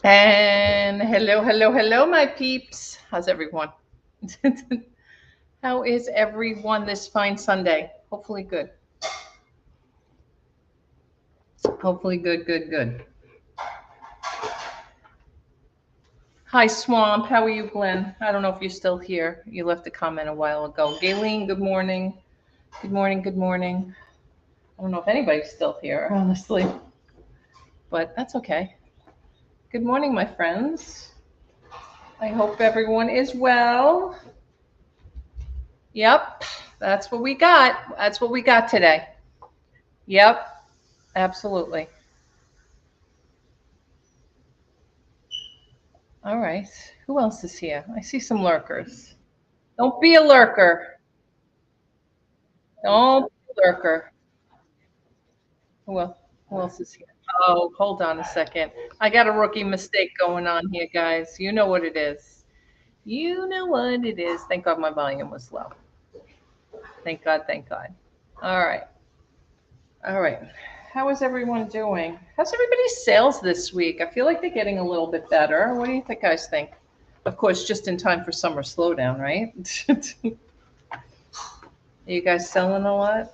And hello, my peeps. How's everyone? How is everyone this fine Sunday? Hopefully good. Hopefully good. Hi, Swamp. How are you, Glenn? I don't know if you're still here. You left a comment a while ago. Gayleen, good morning. Good morning. I don't know if anybody's still here, honestly, but that's okay. Good morning, my friends. I hope everyone is well. Yep, that's what we got. That's what we got today. Yep, absolutely. All right. Who else is here? I see some lurkers. Don't be a lurker. Don't be a lurker. Who else, who else is here? Oh, hold on a second. I got a rookie mistake going on here, guys. You know what it is. You know what it is. Thank God my volume was low. Thank God, thank God. All right. All right. How is everyone doing? How's everybody's sales this week? I feel like they're getting a little bit better. What do you think, guys think? Of course, just in time for summer slowdown, right? Are you guys selling a lot?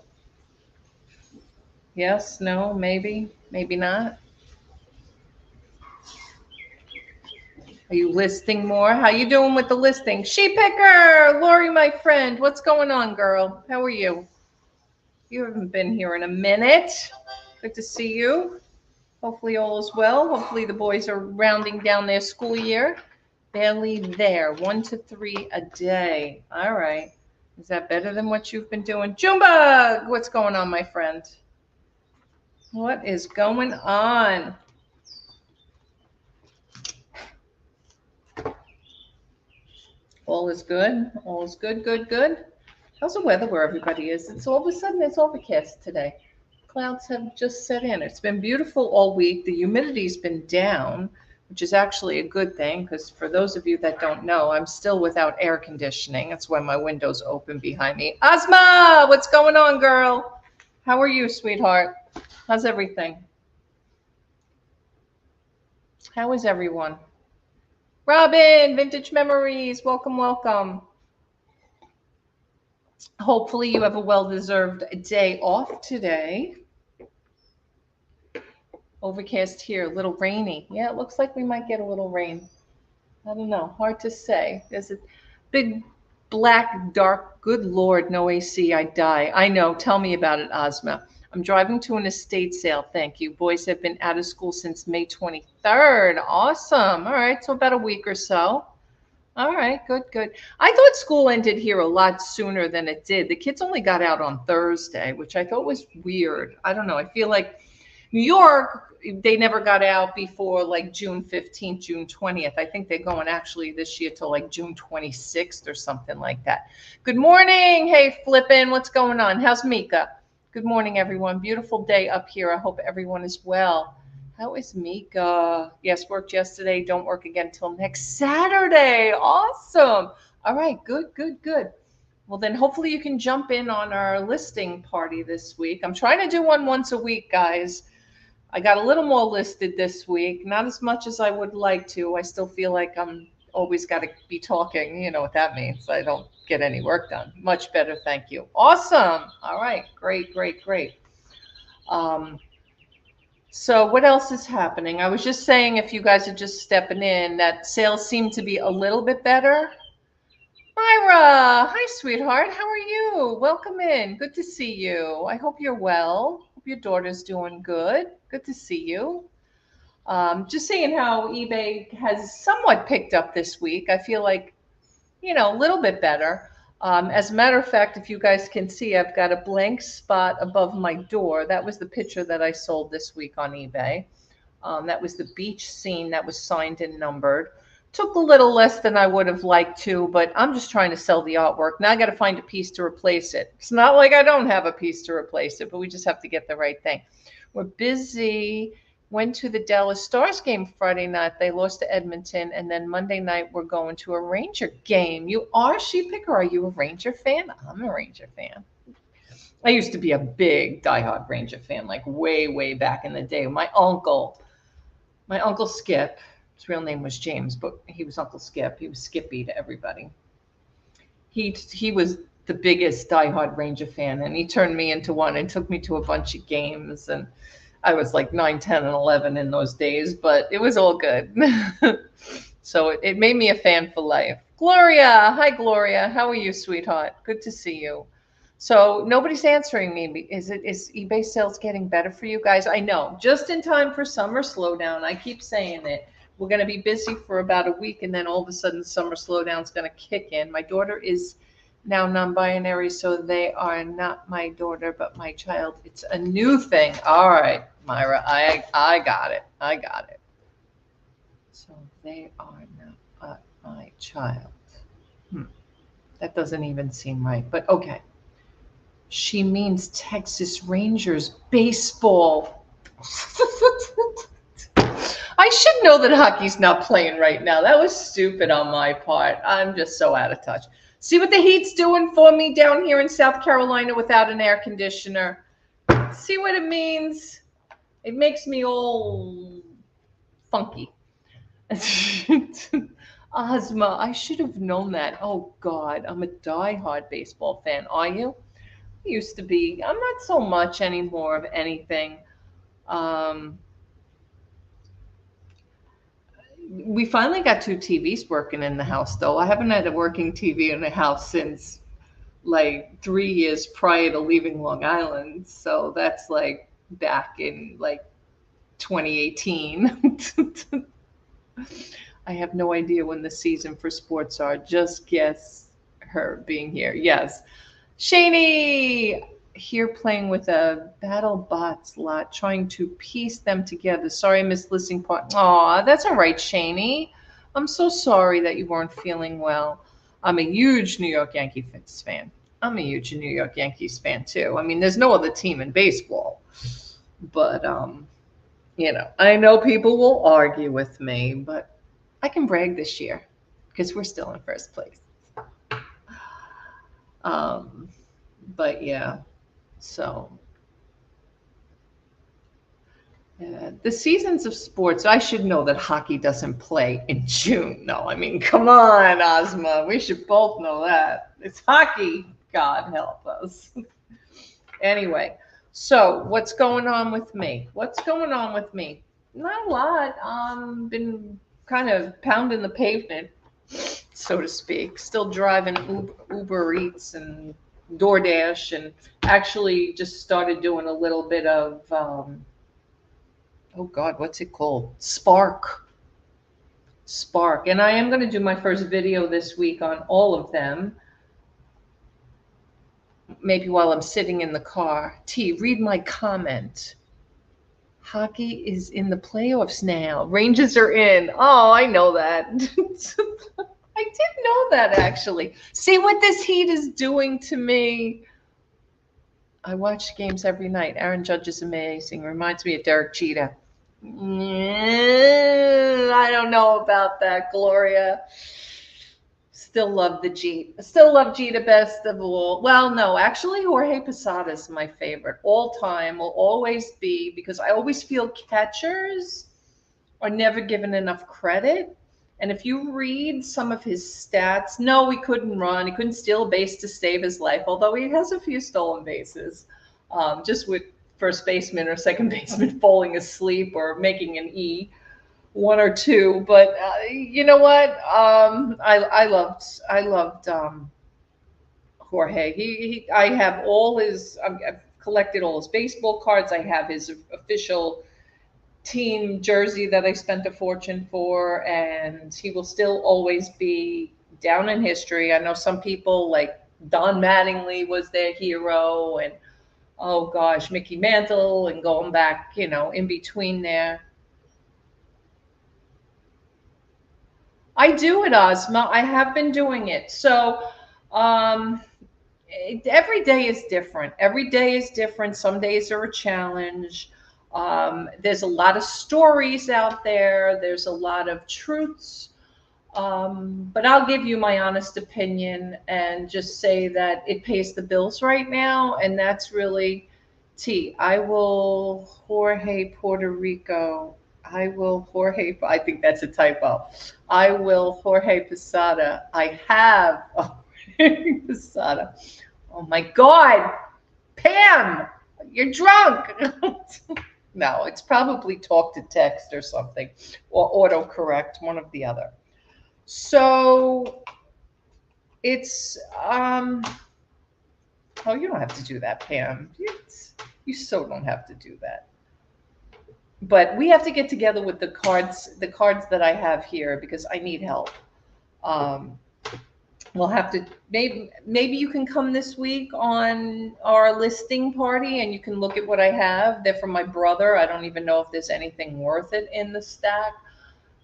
Yes, no, maybe, maybe not. Are you listing more? How you doing with the listing? Sheep picker, Lori, my friend. What's going on, girl? How are you? You haven't been here in a minute. Good to see you. Hopefully all is well. Hopefully the boys are rounding down their school year. Barely there. 1 to 3 a day. All right. Is that better than what you've been doing? Junebug, what's going on, my friend? What is going on? All is good. All is good. How's the weather where everybody is? It's all of a sudden it's overcast today. Clouds have just set in. It's been beautiful all week. The humidity's been down, which is actually a good thing because for those of you that don't know, I'm still without air conditioning. That's why my window's open behind me. Asma, what's going on, girl? How are you, sweetheart? How's everything? How is everyone? Robin, Vintage Memories, welcome. Hopefully you have a well-deserved day off today. Overcast here, a little rainy. Yeah, it looks like we might get a little rain. I don't know, hard to say. There's a big black dark, good Lord, no AC, I die. I know, tell me about it, Ozma. I'm driving to an estate sale, thank you. Boys have been out of school since May 23rd. Awesome. All right, so about a week or so. All right, good. I thought school ended here a lot sooner than it did. The kids only got out on Thursday, which I thought was weird. I don't know. I feel like New York, they never got out before like June 15th, June 20th. I think they're going actually this year till like June 26th or something like that. Good morning. Hey, Flippin', what's going on? How's Mika? Good morning, everyone. Beautiful day up here. I hope everyone is well. How is Mika? Yes, worked yesterday. Don't work again till next Saturday. Awesome. All right, good. Well, then hopefully you can jump in on our listing party this week. I'm trying to do one once a week, guys. I got a little more listed this week, not as much as I would like to. I still feel like I'm always got to be talking. You know what that means. I don't get any work done. Much better, thank you. Awesome. All right, great. Um, so what else is happening? I was just saying, if you guys are just stepping in, that sales seem to be a little bit better. Myra, hi, sweetheart. How are you? Welcome in. Good to see you. I hope you're well. Hope your daughter's doing good. Good to see you. Just seeing how eBay has somewhat picked up this week. I feel like, a little bit better. As a matter of fact, if you guys can see, I've got a blank spot above my door. That was the picture that I sold this week on eBay. That was the beach scene that was signed and numbered. Took a little less than I would have liked to, but I'm just trying to sell the artwork. Now I got to find a piece to replace it. It's not like I don't have a piece to replace it, but we just have to get the right thing. We're busy. Went to the Dallas Stars game Friday night. They lost to Edmonton. And then Monday night, we're going to a Ranger game. You are Sheep Picker? Are you a Ranger fan? I'm a Ranger fan. I used to be a big diehard Ranger fan, like way back in the day. My uncle Skip, His real name was James, but he was Uncle Skip. He was Skippy to everybody. He was the biggest diehard Ranger fan, and he turned me into one and took me to a bunch of games. And I was like 9, 10, and 11 in those days, but it was all good. So it made me a fan for life. Gloria, hi Gloria, how are you, sweetheart? Good to see you. So nobody's answering me. Is eBay sales getting better for you guys? I know, just in time for summer slowdown. I keep saying it. We're going to be busy for about a week, and then all of a sudden summer slowdown is going to kick in. My daughter is now non-binary, so they are not my daughter but my child. It's a new thing. All right, Myra, I got it. I got it. So they are not my child. That doesn't even seem right, but okay. She means Texas Rangers baseball. I should know that hockey's not playing right now. That was stupid on my part. I'm just so out of touch. See what the heat's doing for me down here in South Carolina without an air conditioner. See what it means? It makes me all funky. Ozma, I should have known that. Oh, God, I'm a diehard baseball fan. Are you? I used to be. I'm not so much anymore of anything. We finally got 2 TVs working in the house, though. I haven't had a working TV in the house since like 3 years prior to leaving Long Island. So that's like back in like 2018. I have no idea when the season for sports are. Just guess her being here. Yes. Shani, here playing with a BattleBots lot, trying to piece them together. Sorry, I missed listening part. Aw, that's all right, Shani. I'm so sorry that you weren't feeling well. I'm a huge New York Yankees fan. I'm a huge New York Yankees fan too. I mean, there's no other team in baseball. But you know, I know people will argue with me, but I can brag this year because we're still in first place. But yeah, so the seasons of sports, I should know that hockey doesn't play in June. No, I mean, come on, Ozma. We should both know that. It's hockey. God help us. Anyway, so what's going on with me? What's going on with me? Not a lot. Been kind of pounding the pavement, so to speak. Still driving Uber Eats and DoorDash, and actually just started doing a little bit of, oh God, what's it called? Spark. And I am going to do my first video this week on all of them. Maybe while I'm sitting in the car. T, read my comment. Hockey is in the playoffs now. Rangers are in. Oh, I know that. I did know that, actually. See what this heat is doing to me. I watch games every night. Aaron Judge is amazing. Reminds me of Derek Jeter. I don't know about that, Gloria. Still love the Jeter. Still love Jeter best of all. Well, no, actually, Jorge Posada is my favorite. All time, will always be, because I always feel catchers are never given enough credit. And if you read some of his stats, no, he couldn't run. He couldn't steal a base to save his life, although he has a few stolen bases, just with first baseman or second baseman falling asleep or making an E, 1 or 2. But you know what? I loved Jorge. I have all his. I've collected all his baseball cards. I have his official team jersey that I spent a fortune for, and he will still always be down in history. I know some people like Don Mattingly was their hero, and oh gosh, Mickey Mantle, and going back, you know, in between there. I do it, Ozma. I have been doing it. So every day is different. Every day is different. Some days are a challenge. There's a lot of stories out there. There's a lot of truths. But I'll give you my honest opinion and just say that it pays the bills right now. And that's really T. I will Jorge Puerto Rico. I will Jorge, I think that's a typo. I will Jorge Posada. I have Jorge Posada. Oh my God, Pam, you're drunk. No, it's probably talk to text or something, or autocorrect, one of the other. So it's, oh, you don't have to do that, Pam. You so don't have to do that. But we have to get together with the cards that I have here because I need help. Um, we'll have to, maybe you can come this week on our listing party and you can look at what I have. They're from my brother. I don't even know if there's anything worth it in the stack.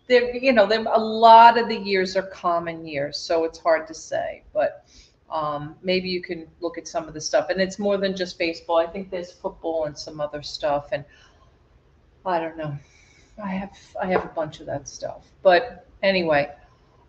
They're, a lot of the years are common years, so it's hard to say. But maybe you can look at some of the stuff. And it's more than just baseball. I think there's football and some other stuff. And I don't know. I have a bunch of that stuff. But anyway,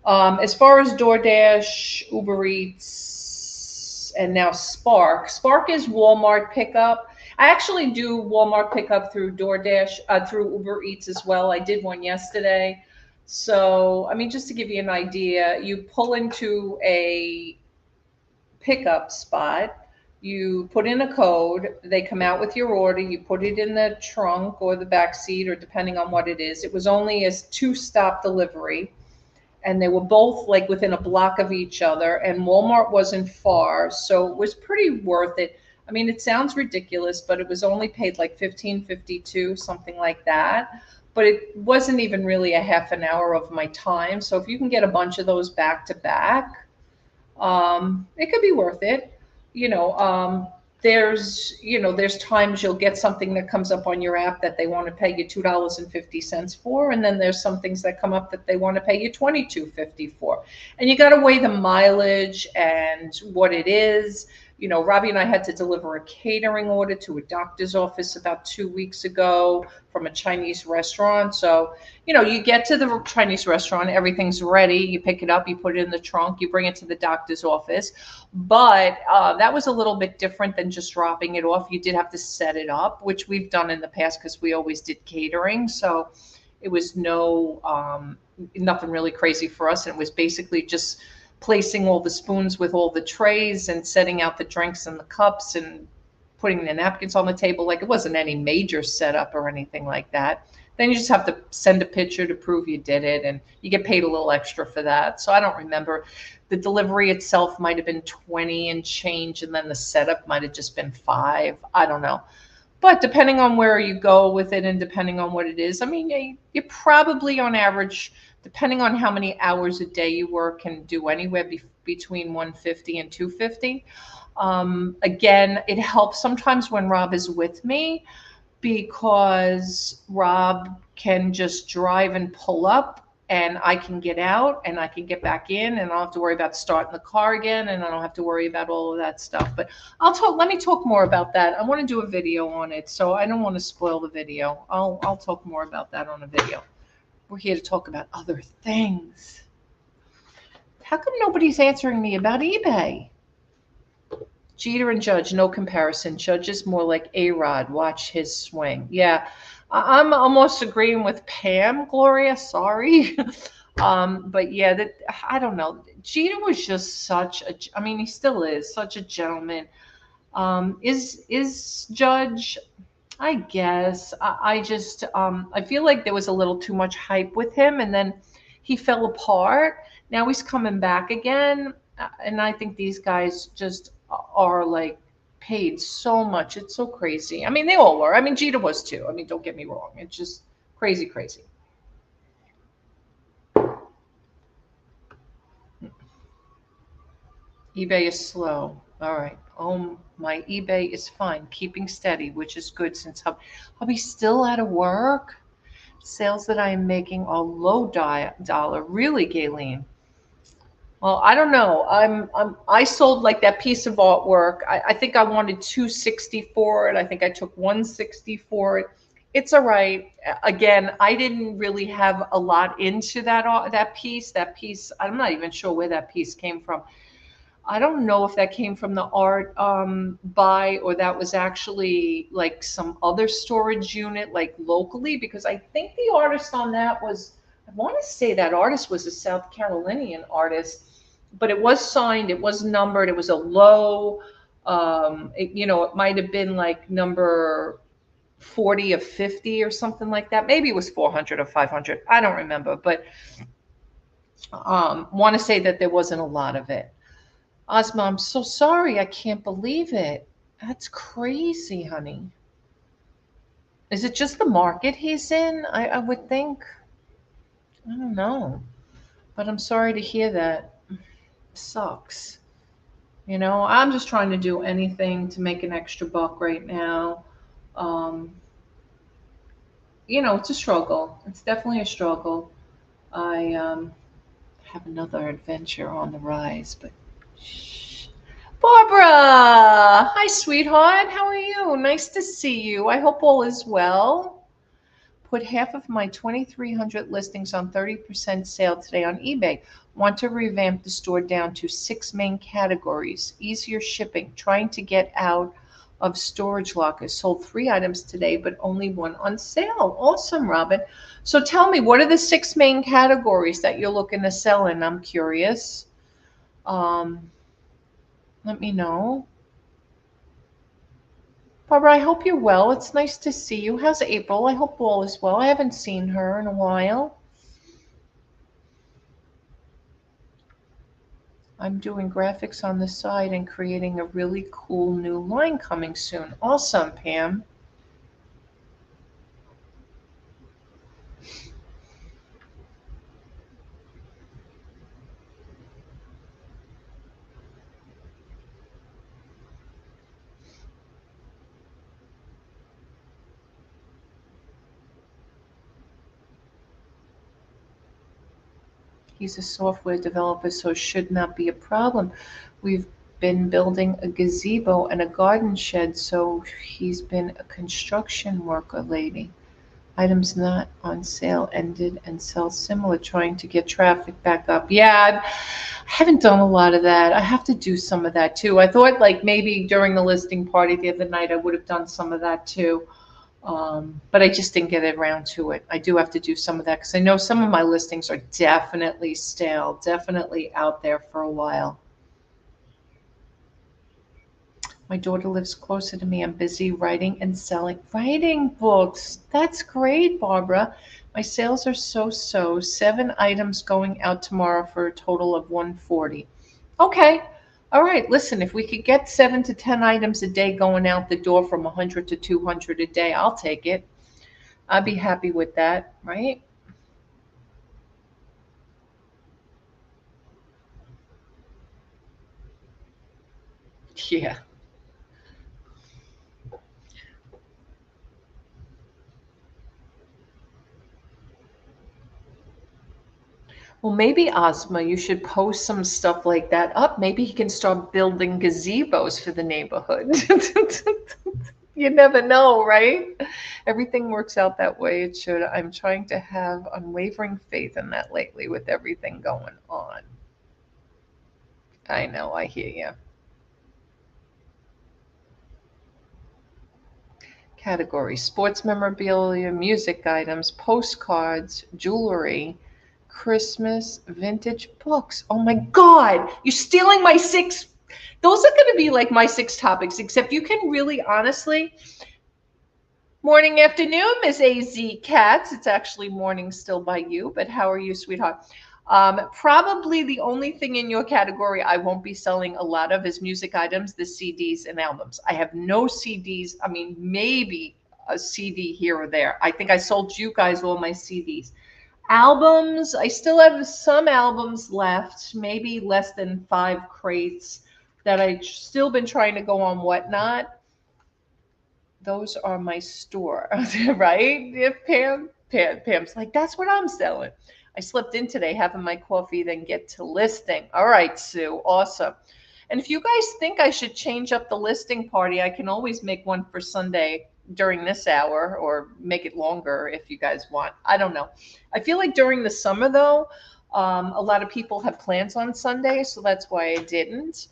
as far as DoorDash, Uber Eats, and now Spark. Spark is Walmart pickup. I actually do Walmart pickup through DoorDash, through Uber Eats as well. I did one yesterday. So, I mean, just to give you an idea, you pull into a pickup spot, you put in a code, they come out with your order, you put it in the trunk or the back seat, or depending on what it is. It was only a 2-stop delivery, and they were both like within a block of each other, and Walmart wasn't far, so it was pretty worth it. I mean, it sounds ridiculous, but it was only paid like $15.52, something like that. But it wasn't even really a half an hour of my time. So if you can get a bunch of those back to back, it could be worth it. There's times you'll get something that comes up on your app that they want to pay you $2.50 for, and then there's some things that come up that they want to pay you $22.50 for, and you got to weigh the mileage and what it is. Robbie and I had to deliver a catering order to a doctor's office about 2 weeks ago from a Chinese restaurant. So, you get to the Chinese restaurant, everything's ready. You pick it up, you put it in the trunk, you bring it to the doctor's office. But that was a little bit different than just dropping it off. You did have to set it up, which we've done in the past because we always did catering. So it was nothing really crazy for us. And it was basically just placing all the spoons with all the trays and setting out the drinks and the cups and putting the napkins on the table. Like, it wasn't any major setup or anything like that. Then you just have to send a picture to prove you did it, and you get paid a little extra for that. So I don't remember. The delivery itself might have been 20 and change, and then the setup might have just been 5. I don't know. But depending on where you go with it and depending on what it is, I mean, you probably on average, depending on how many hours a day you work, can do anywhere between 150 and 250. Again, it helps sometimes when Rob is with me, because Rob can just drive and pull up, and I can get out and I can get back in, and I don't have to worry about starting the car again, and I don't have to worry about all of that stuff. But let me talk more about that. I want to do a video on it, so I don't want to spoil the video. I'll talk more about that on a video. We're here to talk about other things. How come nobody's answering me about eBay? Jeter and Judge, no comparison. Judge is more like A-Rod. Watch his swing. Yeah, I'm almost agreeing with Pam, Gloria. Sorry. But yeah, I don't know. Jeter was just he still is such a gentleman. Is Judge? I guess I just I feel like there was a little too much hype with him, and then he fell apart. Now he's coming back again, and I think these guys just are like paid so much. It's so crazy. I mean, they all were. I mean, Jeter was too. I mean, don't get me wrong. It's just crazy. eBay is slow. All right. Oh, my eBay is fine, keeping steady, which is good since hubby's still out of work. Sales that I am making are low dollar. Really, Gayleen? Well, I don't know. I sold like that piece of artwork. I think I wanted $260 for it. I think I took $160 for it. It's all right. Again, I didn't really have a lot into that piece. I'm not even sure where that piece came from. I don't know if that came from the art buy or that was actually like some other storage unit, like locally, because I think the artist on that was, I want to say that artist was a South Carolinian artist, but it was signed, it was numbered, it was a low, it might have been like number 40 of 50 or something like that. Maybe it was 400 or 500. I don't remember, but want to say that there wasn't a lot of it. Ozma, I'm so sorry. I can't believe it. That's crazy, honey. Is it just the market he's in? I would think. I don't know. But I'm sorry to hear that. Sucks. I'm just trying to do anything to make an extra buck right now. Um, it's a struggle. It's definitely a struggle. I have another adventure on the rise, but shh. Barbara! Hi, sweetheart. How are you? Nice to see you. I hope all is well. Put half of my 2,300 listings on 30% sale today on eBay. Want to revamp the store down to 6 main categories. Easier shipping. Trying to get out of storage lockers. Sold 3 items today, but only 1 on sale. Awesome, Robin. So tell me, what are the 6 main categories that you're looking to sell in? I'm curious. Let me know. Barbara, I hope you're well. It's nice to see you. How's April? I hope all is well. I haven't seen her in a while. I'm doing graphics on the side and creating a really cool new line coming soon. Awesome, Pam. He's a software developer, so it should not be a problem. We've been building a gazebo and a garden shed, so he's been a construction worker lately. Items not on sale ended and sell similar, trying to get traffic back up. Yeah, I haven't done a lot of that. I have to do some of that too. I thought like maybe during the listing party the other night I would have done some of that too. But I just didn't get around to it. I do have to do some of that because I know some of my listings are definitely stale, definitely out there for a while. My daughter lives closer to me. I'm busy writing and selling, writing books. That's great, Barbara. My sales are so. 7 items going out tomorrow for a total of 140. Okay. All right. Listen, if we could get 7 to 10 items a day going out the door from 100 to 200 a day, I'll take it. I'd be happy with that, right? Yeah. Well, maybe Ozma, you should post some stuff like that up. Maybe he can start building gazebos for the neighborhood. You never know, right? Everything works out that way it should. I'm trying to have unwavering faith in that lately with everything going on. I know, I hear you. Categories: sports memorabilia, music items, postcards, jewelry, Christmas, vintage books. Oh my God, you're stealing my 6. Those are going to be like my 6 topics, except you can really honestly. Morning, afternoon, Miss AZ Cats. It's actually morning still by you, but how are you, sweetheart? Probably the only thing in your category I won't be selling a lot of is music items, the CDs and albums. I have no CDs. I mean, maybe a CD here or there. I think I sold you guys all my CDs. Albums, I still have some albums left, maybe less than 5 crates that I've still been trying to go on Whatnot. Those are my store, right? If Pam's like, that's what I'm selling. I slept in today having my coffee, then get to listing. All right, Sue, awesome. And if you guys think I should change up the listing party, I can always make one for Sunday during this hour or make it longer if you guys want. I don't know. I feel like during the summer though, A lot of people have plans on Sunday, so that's why I didn't.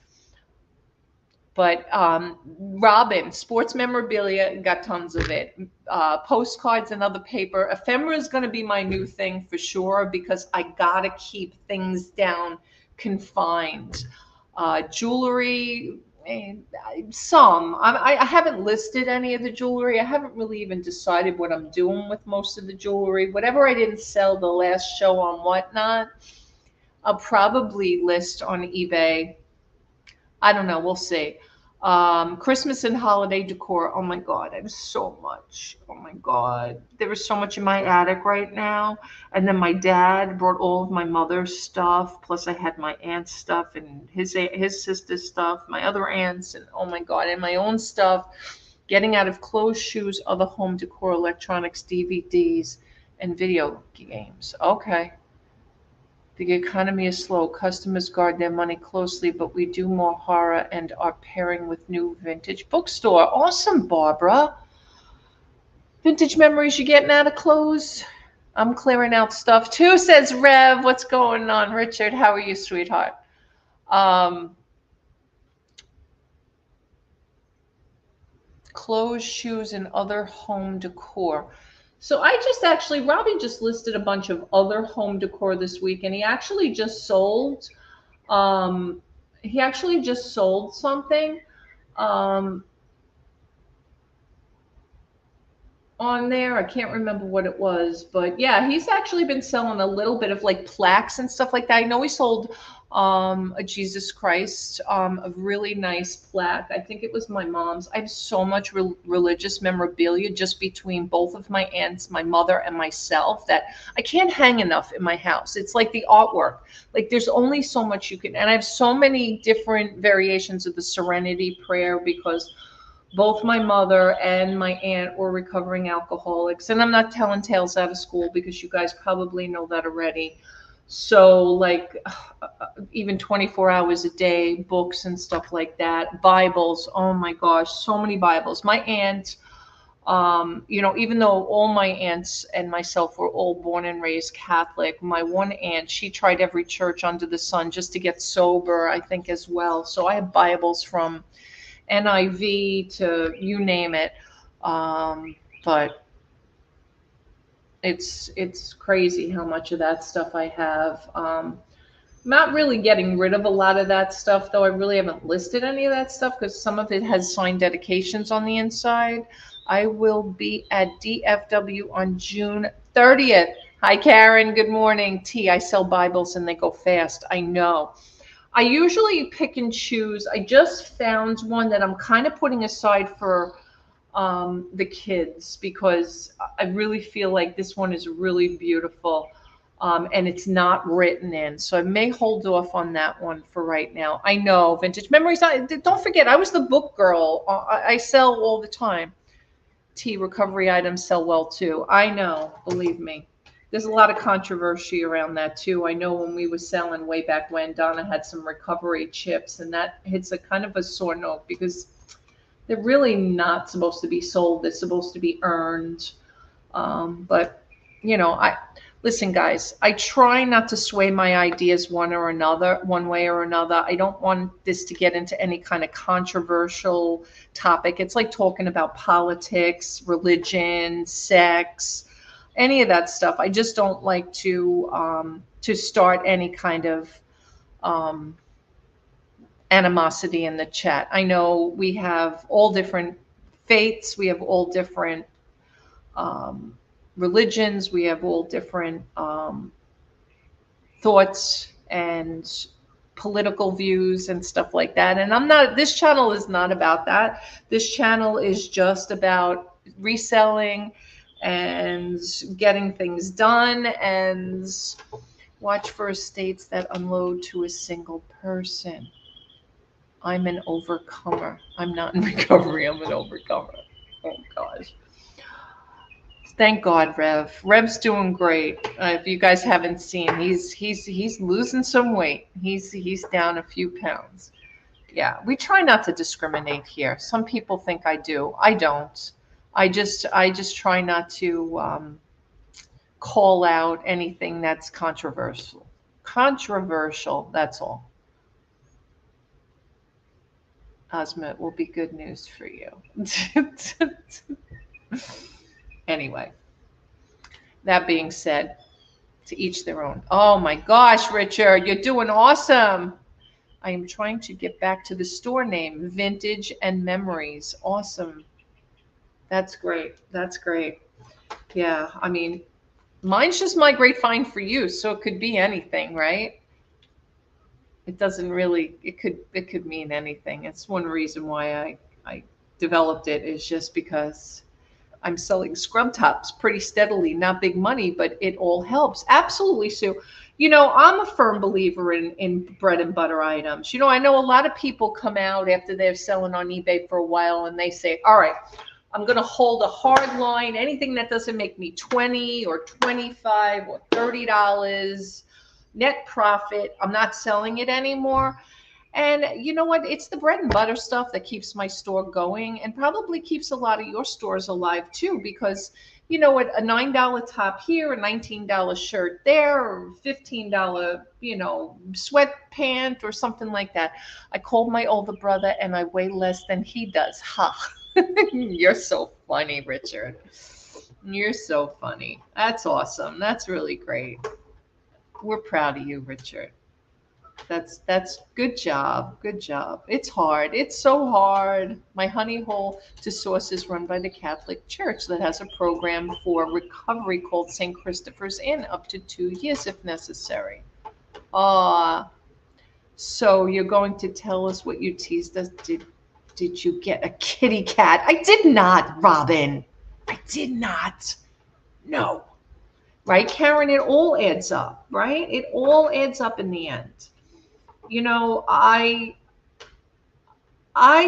But Robin, sports memorabilia, got tons of it. Postcards and other paper. Ephemera is going to be my new thing for sure because I got to keep things down confined. Jewelry, some. I haven't listed any of the jewelry. I haven't really even decided what I'm doing with most of the jewelry. Whatever I didn't sell the last show on Whatnot, I'll probably list on eBay. I don't know. We'll see. Christmas and holiday decor. Oh my God, I have so much. Oh my God, there is so much in my attic right now. And then my dad brought all of my mother's stuff. Plus, I had my aunt's stuff and his sister's stuff, my other aunts, and oh my God, and my own stuff. Getting out of clothes, shoes, other home decor, electronics, DVDs, and video games. Okay. The economy is slow. Customers guard their money closely, but we do more horror and are pairing with new vintage bookstore. Awesome, Barbara. Vintage memories you getting out of clothes? I'm clearing out stuff too, says Rev. What's going on, Richard? How are you, sweetheart? Clothes, shoes, and other home decor. So I just actually, Robbie just listed a bunch of other home decor this week, and he actually just sold, something on there. I can't remember what it was, but yeah, he's actually been selling a little bit of like plaques and stuff like that. I know he sold a Jesus Christ, a really nice plaque. I think it was my mom's. I have so much religious memorabilia just between both of my aunts, my mother, and myself that I can't hang enough in my house. It's like the artwork. Like there's only so much you can, and I have so many different variations of the Serenity Prayer because both my mother and my aunt were recovering alcoholics. And I'm not telling tales out of school because you guys probably know that already. So like even 24 hours a day, books and stuff like that, Bibles. Oh my gosh, so many Bibles. My aunt, even though all my aunts and myself were all born and raised Catholic, my one aunt, she tried every church under the sun just to get sober, I think, as well. So I have Bibles from NIV to you name it. But it's crazy how much of that stuff I have. Not really getting rid of a lot of that stuff, though. I really haven't listed any of that stuff because some of it has signed dedications on the inside. I will be at DFW on June 30th. Hi, Karen. Good morning. T, I sell Bibles and they go fast. I know. I usually pick and choose. I just found one that I'm kind of putting aside for the kids because I really feel like this one is really beautiful. And it's not written in. So I may hold off on that one for right now. I know, Vintage Memories. Don't forget, I was the book girl. I sell all the time. Tea recovery items sell well too. I know, believe me. There's a lot of controversy around that too. I know when we were selling way back when, Donna had some recovery chips, and that hits a kind of a sore note because they're really not supposed to be sold. They're supposed to be earned. But listen, guys, I try not to sway my ideas one way or another. I don't want this to get into any kind of controversial topic. It's like talking about politics, religion, sex, any of that stuff. I just don't like to start any kind of animosity in the chat. I know we have all different faiths. We have all different religions. We have all different thoughts and political views and stuff like that. And this channel is not about that. This channel is just about reselling and getting things done and watch for estates that unload to a single person. I'm an overcomer. I'm not in recovery. I'm an overcomer. Oh gosh. Thank God, Rev. Rev's doing great. If you guys haven't seen, he's losing some weight. He's down a few pounds. Yeah, we try not to discriminate here. Some people think I do. I don't. I just try not to call out anything that's controversial. Controversial, that's all. Ozma, it will be good news for you. Anyway, that being said, to each their own. Oh my gosh, Richard, you're doing awesome. I am trying to get back to the store name, Vintage and Memories. Awesome. That's great. That's great. Yeah, I mean, mine's just my great find for you, so it could be anything, right? It doesn't really, it could mean anything. It's one reason why I developed it, is just because I'm selling scrub tops pretty steadily, not big money, but it all helps. Absolutely, Sue. I'm a firm believer in bread and butter items. I know a lot of people come out after they're selling on eBay for a while and they say, all right, I'm going to hold a hard line. Anything that doesn't make me 20 or 25 or $30 net profit, I'm not selling it anymore. And you know what? It's the bread and butter stuff that keeps my store going and probably keeps a lot of your stores alive too, because what, a $9 top here, a $19 shirt there, or $15, sweat pant or something like that. I called my older brother and I weigh less than he does. Ha. You're so funny, Richard. You're so funny. That's awesome. That's really great. We're proud of you, Richard. That's good job. Good job. It's hard. It's so hard. My honey hole to source is run by the Catholic Church that has a program for recovery called St. Christopher's Inn, up to 2 years if necessary. So you're going to tell us what you teased us? Did you get a kitty cat? I did not, Robin. I did not. No. Right, Karen? It all adds up, right? It all adds up in the end. I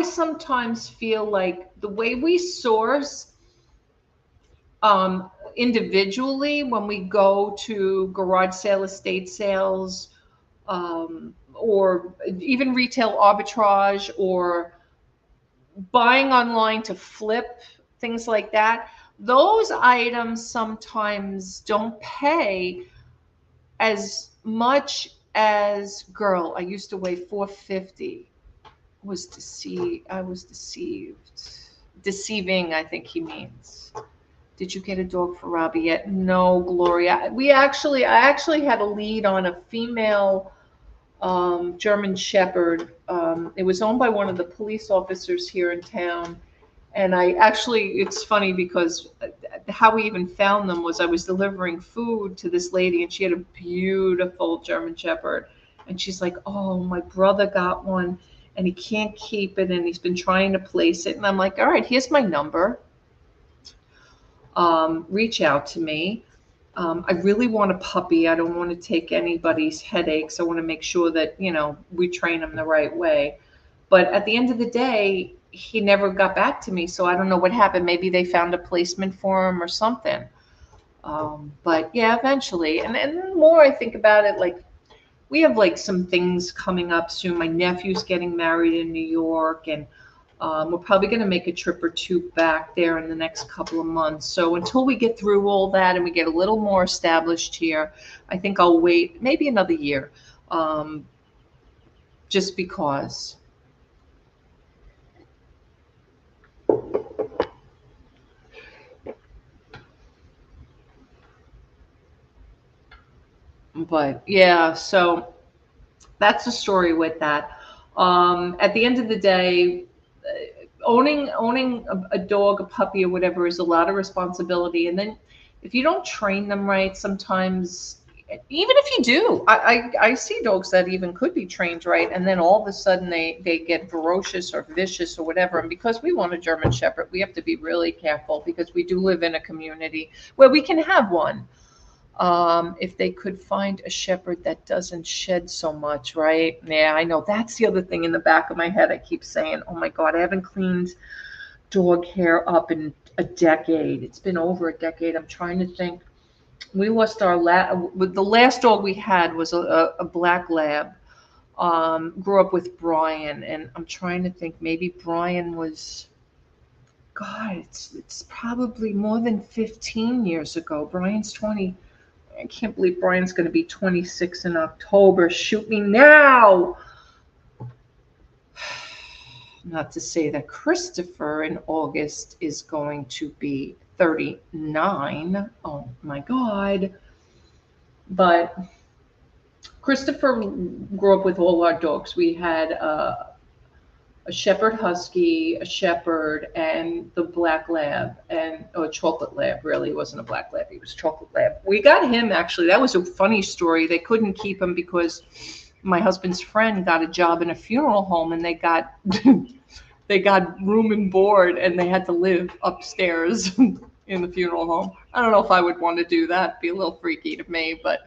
sometimes feel like the way we source individually, when we go to garage sale, estate sales, or even retail arbitrage, or buying online to flip, things like that, those items sometimes don't pay as much as, girl, I used to weigh 450. I was deceived. Deceiving, I think he means. Did you get a dog for Robbie yet? No, Gloria. I actually had a lead on a female German Shepherd. It was owned by one of the police officers here in town. And it's funny because how we even found them was I was delivering food to this lady and she had a beautiful German Shepherd. And she's like, oh, my brother got one and he can't keep it and he's been trying to place it. And I'm like, all right, here's my number. Reach out to me. I really want a puppy. I don't want to take anybody's headaches. I want to make sure that, we train them the right way. But at the end of the day, he never got back to me. So I don't know what happened. Maybe they found a placement for him or something. But yeah, eventually. And the more I think about it, like, we have like some things coming up soon. My nephew's getting married in New York, and we're probably going to make a trip or two back there in the next couple of months. So until we get through all that and we get a little more established here, I think I'll wait maybe another year, just because. But yeah, so that's the story with that. At the end of the day, owning a dog, a puppy, or whatever is a lot of responsibility. And then if you don't train them right, sometimes, even if you do, I see dogs that even could be trained right, and then all of a sudden they get ferocious or vicious or whatever. And because we want a German Shepherd, we have to be really careful because we do live in a community where we can have one. If they could find a shepherd that doesn't shed so much, right? Yeah, I know. That's the other thing in the back of my head. I keep saying, oh my God, I haven't cleaned dog hair up in a decade. It's been over a decade. I'm trying to think. We lost the last dog we had was a black lab. Grew up with Brian, and I'm trying to think, maybe Brian was, God, it's probably more than 15 years ago. Brian's 20. I can't believe Brian's going to be 26 in October. Shoot me now. Not to say that Christopher in August is going to be 39. Oh my God. But Christopher grew up with all our dogs. We had a shepherd husky, a shepherd, and the black lab, and a chocolate lab. Really, he wasn't a black lab, he was a chocolate lab. We got him, actually. That was a funny story. They couldn't keep him because my husband's friend got a job in a funeral home, and they got they got room and board, and they had to live upstairs in the funeral home. I don't know if I would want to do that. It'd be a little freaky to me, but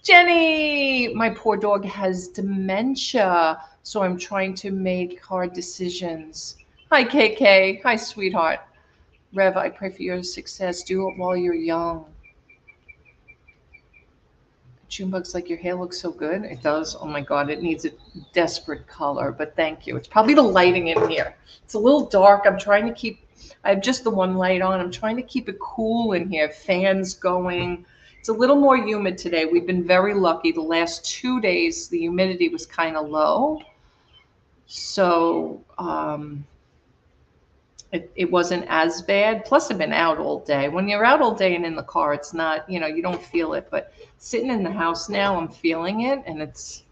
Jenny, my poor dog has dementia, so I'm trying to make hard decisions. Hi, KK. Hi, sweetheart. Rev, I pray for your success. Do it while you're young. Junebug's like, your hair looks so good. It does. Oh my God, it needs a desperate color, but thank you. It's probably the lighting in here. It's a little dark. I have just the one light on. I'm trying to keep it cool in here. Fans going. It's a little more humid today. We've been very lucky. The last 2 days, the humidity was kind of low. So it wasn't as bad. Plus, I've been out all day. When you're out all day and in the car, it's not, you don't feel it. But sitting in the house now, I'm feeling it. And it's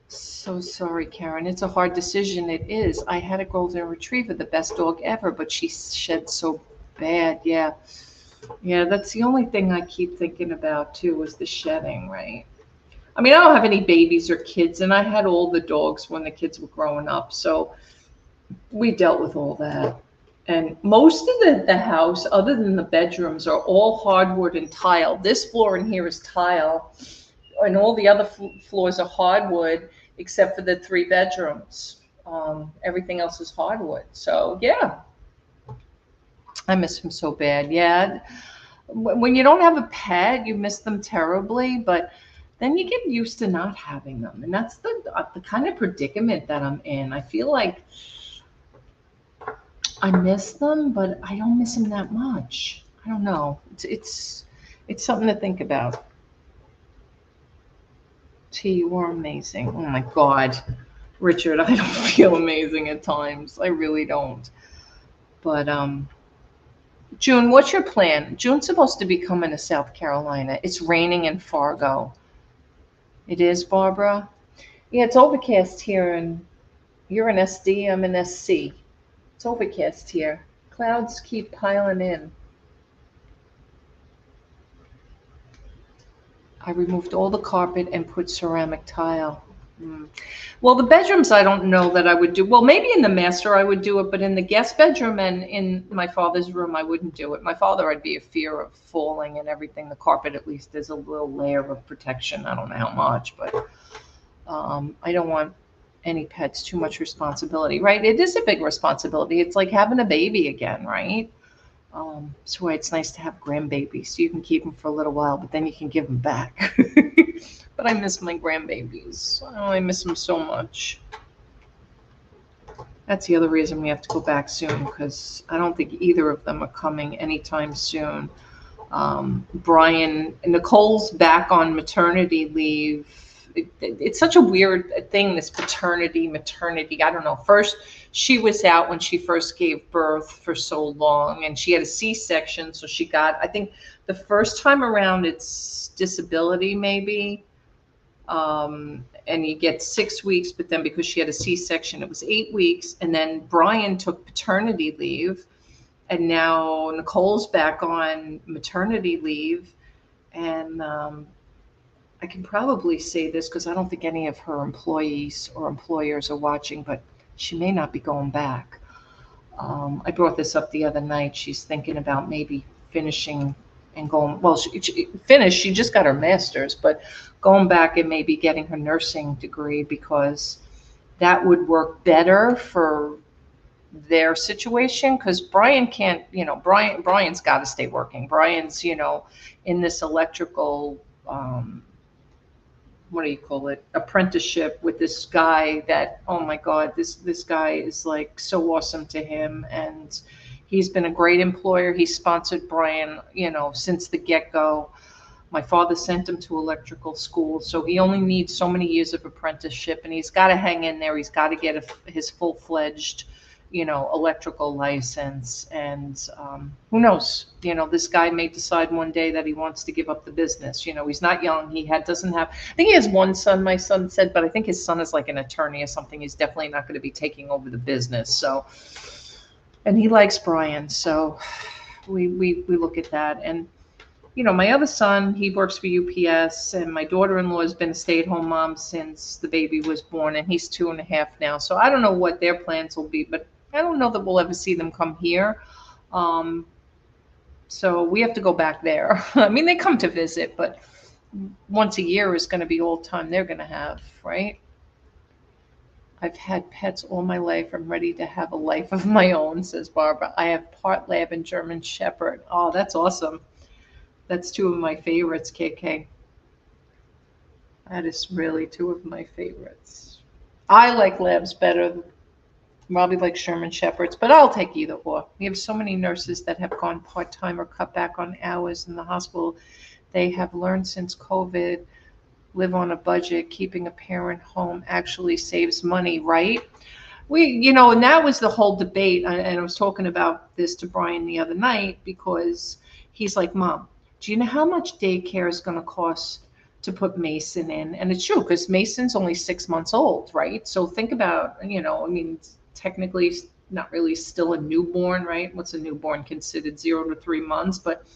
so sorry, Karen. It's a hard decision. It is. I had a golden retriever, the best dog ever, but she shed so bad. Yeah. Yeah, that's the only thing I keep thinking about, too, is the shedding, right? I mean, I don't have any babies or kids, and I had all the dogs when the kids were growing up, so we dealt with all that. And most of the house, other than the bedrooms, are all hardwood and tile. This floor in here is tile, and all the other floors are hardwood, except for the 3 bedrooms. Everything else is hardwood. So, yeah. I miss him so bad. Yeah. When you don't have a pet, you miss them terribly, but then you get used to not having them. And that's the kind of predicament that I'm in. I feel like I miss them, but I don't miss them that much. I don't know. It's something to think about. T, you are amazing. Oh my God. Richard, I don't feel amazing at times. I really don't. But June, what's your plan? June's supposed to be coming to South Carolina. It's raining in Fargo. It is, Barbara? Yeah, it's overcast here, and you're in SD, I'm in SC. It's overcast here. Clouds keep piling in. I removed all the carpet and put ceramic tile. Well, the bedrooms, I don't know that I would do. Well, maybe in the master I would do it, but in the guest bedroom and in my father's room, I wouldn't do it. My father, I'd be a fear of falling and everything. The carpet, at least, is a little layer of protection. I don't know how much, but I don't want any pets, too much responsibility, right? It is a big responsibility. It's like having a baby again, right? That's why it's nice to have grandbabies, so you can keep them for a little while, but then you can give them back. But I miss my grandbabies. Oh, I miss them so much. That's the other reason we have to go back soon, because I don't think either of them are coming anytime soon. Nicole's back on maternity leave. It's such a weird thing, this maternity. I don't know. First, she was out when she first gave birth for so long, and she had a C-section, so she got, I think the first time around, it's disability maybe. And you get 6 weeks, but then because she had a C-section, it was 8 weeks. And then Brian took paternity leave, and now Nicole's back on maternity leave. And I can probably say this because I don't think any of her employees or employers are watching, but she may not be going back. I brought this up the other night. She's thinking about maybe finishing and going, well, she finished, she just got her master's, but going back and maybe getting her nursing degree, because that would work better for their situation. Because Brian can't, Brian's got to stay working. Brian's, in this electrical, what do you call it, apprenticeship with this guy that, oh my God, this guy is like so awesome to him. And he's been a great employer. He sponsored Brian, since the get-go. My father sent him to electrical school, so he only needs so many years of apprenticeship, and he's got to hang in there. He's got to get his full-fledged, electrical license. And who knows? This guy may decide one day that he wants to give up the business. He's not young. Doesn't have. I think he has one son. My son said, but I think his son is like an attorney or something. He's definitely not going to be taking over the business. So, and he likes Brian, so we look at that. And my other son, he works for UPS, and my daughter-in-law has been a stay-at-home mom since the baby was born, and he's 2.5 now. So I don't know what their plans will be, but I don't know that we'll ever see them come here. So we have to go back there. I mean, they come to visit, but once a year is going to be all the time they're going to have, right? I've had pets all my life. I'm ready to have a life of my own, says Barbara. I have part lab and German Shepherd. Oh, that's awesome. That's two of my favorites, KK. That is really two of my favorites. I like labs better. Robbie likes German Shepherds, but I'll take either or. We have so many nurses that have gone part-time or cut back on hours in the hospital. They have learned since COVID, live on a budget, keeping a parent home actually saves money, right? And that was the whole debate. And I was talking about this to Brian the other night because he's like, Mom, do you know how much daycare is going to cost to put Mason in? And it's true, because Mason's only 6 months old, right? So think about, technically not really still a newborn, right? What's a newborn considered? 0 to 3 months. But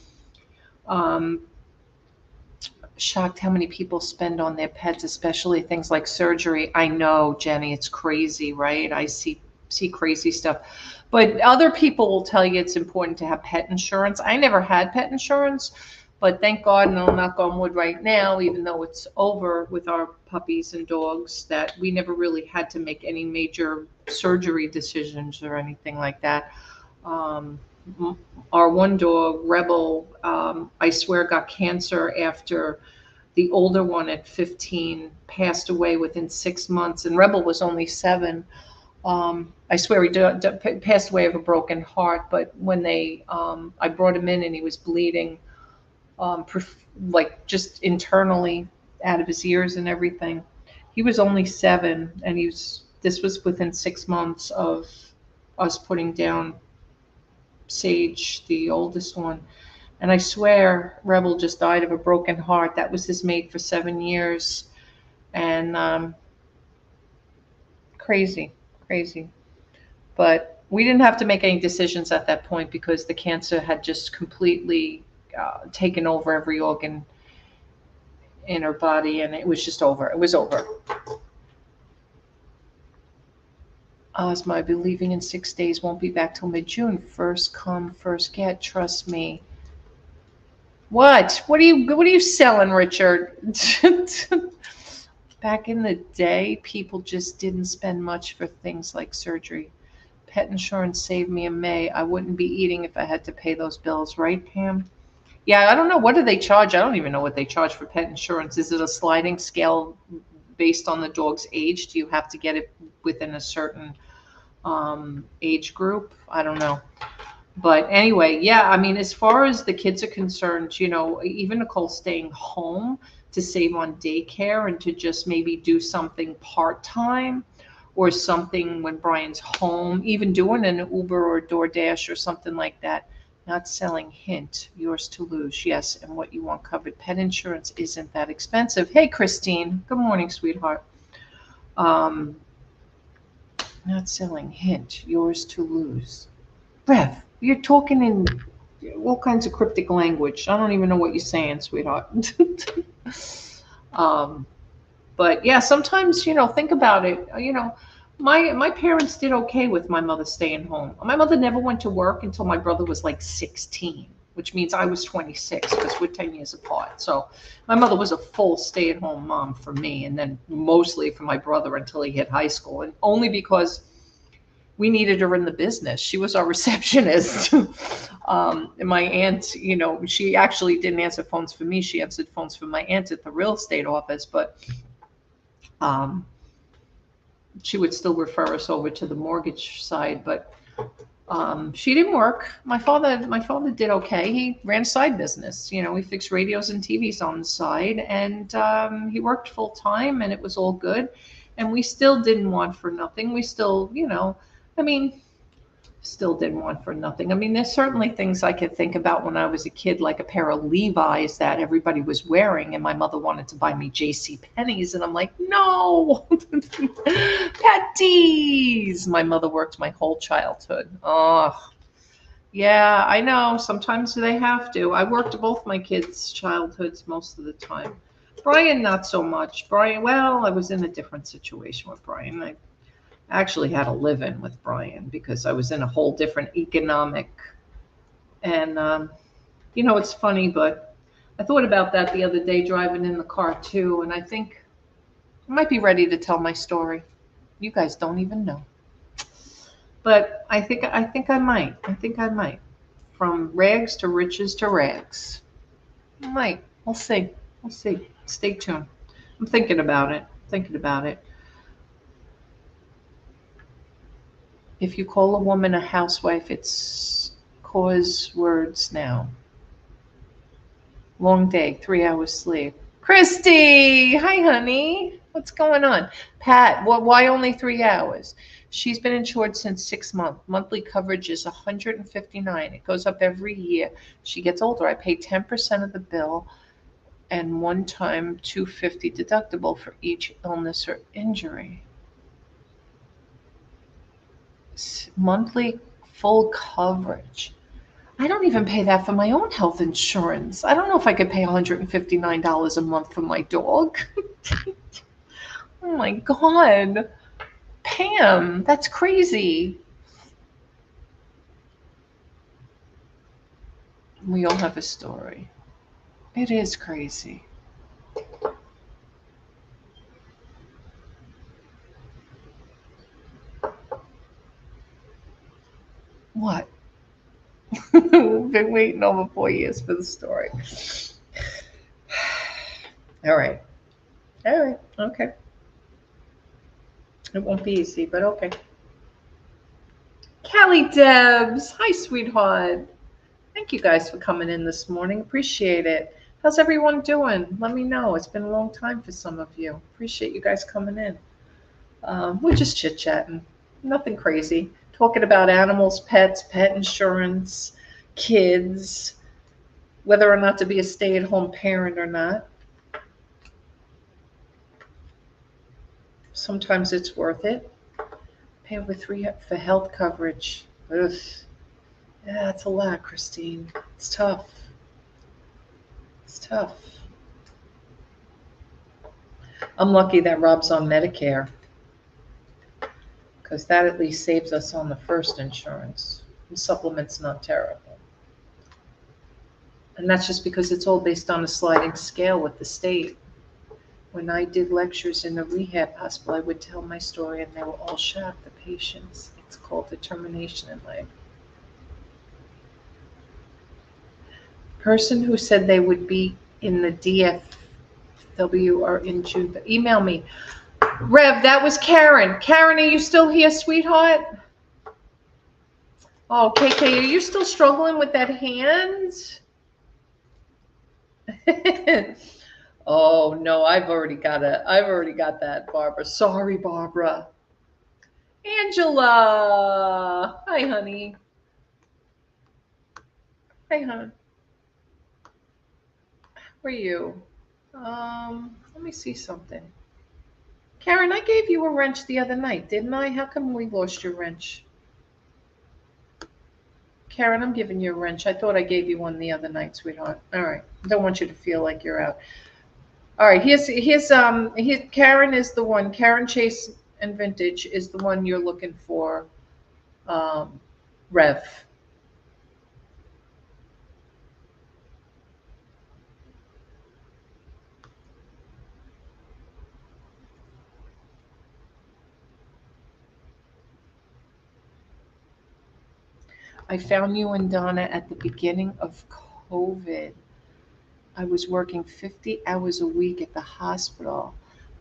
shocked how many people spend on their pets, especially things like surgery. I know, Jenny, it's crazy, right? I see crazy stuff. But other people will tell you it's important to have pet insurance. I never had pet insurance, but thank God, and I'll knock on wood right now, even though it's over with our puppies and dogs, that we never really had to make any major surgery decisions or anything like that. Our one dog, Rebel, I swear got cancer after the older one at 15 passed away within 6 months, and Rebel was only 7. I swear he passed away of a broken heart, but when I brought him in and he was bleeding, like just internally out of his ears and everything. He was only 7, and this was within 6 months of us putting down Sage, the oldest one. And I swear Rebel just died of a broken heart. That was his mate for 7 years. And crazy. But we didn't have to make any decisions at that point because the cancer had just completely taken over every organ in her body, and it was just over. It was over. Ozma, I'll be leaving in 6 days. Won't be back till mid-June. First come, first get. Trust me. What? What are you selling, Richard? Back in the day, people just didn't spend much for things like surgery. Pet insurance saved me in May. I wouldn't be eating if I had to pay those bills, right, Pam? Yeah, I don't know. What do they charge? I don't even know what they charge for pet insurance. Is it a sliding scale based on the dog's age? Do you have to get it within a certain age group? I don't know. But anyway, yeah, I mean, as far as the kids are concerned, even Nicole staying home to save on daycare and to just maybe do something part-time or something when Brian's home, even doing an Uber or DoorDash or something like that. Not selling, hint, yours to lose. Yes, and what you want covered. Pet insurance isn't that expensive. Hey, Christine. Good morning, sweetheart. Not selling, hint, yours to lose. Rev, you're talking in all kinds of cryptic language. I don't even know what you're saying, sweetheart. But yeah, sometimes, think about it. My parents did okay with my mother staying home. My mother never went to work until my brother was like 16, which means I was 26 because we're 10 years apart. So my mother was a full stay-at-home mom for me, and then mostly for my brother until he hit high school, and only because we needed her in the business. She was our receptionist. And my aunt, she actually didn't answer phones for me. She answered phones for my aunt at the real estate office, but she would still refer us over to the mortgage side. But She didn't work. My father did okay. He ran a side business. You know, he fixed radios and TVs on the side, and he worked full time, and it was all good. And we still didn't want for nothing. We still, I mean, still didn't want for nothing. I mean, there's certainly things I could think about when I was a kid, like a pair of Levi's that everybody was wearing, and my mother wanted to buy me J.C. Penney's, and I'm like, no, Patties. My mother worked my whole childhood. Oh, yeah, I know. Sometimes they have to. I worked both my kids' childhoods most of the time. Brian, not so much. Brian, well, I was in a different situation with Brian. I actually had a live-in with Brian because I was in a whole different economic. And, it's funny, but I thought about that the other day driving in the car too. And I think I might be ready to tell my story. You guys don't even know. But I think I might. I think I might. From rags to riches to rags. I might. We'll see. We'll see. Stay tuned. I'm thinking about it. Thinking about it. If you call a woman a housewife, it's cause words now. Long day, 3 hours sleep. Christy, hi honey. What's going on? Pat, why only 3 hours? She's been insured since 6 months. Monthly coverage is $159. It goes up every year. She gets older. I pay 10% of the bill and one-time $250 deductible for each illness or injury. Monthly full coverage. I don't even pay that for my own health insurance. I don't know if I could pay $159 a month for my dog. Oh my God. Pam, that's crazy. We all have a story. It is crazy. What? We've been waiting over 4 years for the story. All right. All right. Okay. It won't be easy, but okay. Callie Debs. Hi, sweetheart. Thank you guys for coming in this morning. Appreciate it. How's everyone doing? Let me know. It's been a long time for some of you. Appreciate you guys coming in. We're just chit-chatting. Nothing crazy. Talking about animals, pets, pet insurance, kids, whether or not to be a stay-at-home parent or not. Sometimes it's worth it. Pay over $3 for health coverage. Ugh. Yeah, it's a lot, Christine. It's tough. It's tough. I'm lucky that Rob's on Medicare, because that at least saves us on the first insurance. The supplement's not terrible. And that's just because it's all based on a sliding scale with the state. When I did lectures in a rehab hospital, I would tell my story and they were all shocked, the patients. It's called determination in life. Person who said they would be in the DFW are in June. Email me. Rev, that was Karen. Karen, are you still here, sweetheart? Oh, KK, are you still struggling with that hand? Oh no, I've already got that, Barbara. Sorry, Barbara. Angela. Hi, honey. Hi, hon. Where are you? Let me see something. Karen, I gave you a wrench the other night, didn't I? How come we lost your wrench? Karen, I'm giving you a wrench. I thought I gave you one the other night, sweetheart. All right. I don't want you to feel like you're out. All right. Karen is the one. Karen Chase and Vintage is the one you're looking for. Rev. I found you and Donna at the beginning of COVID. I was working 50 hours a week at the hospital.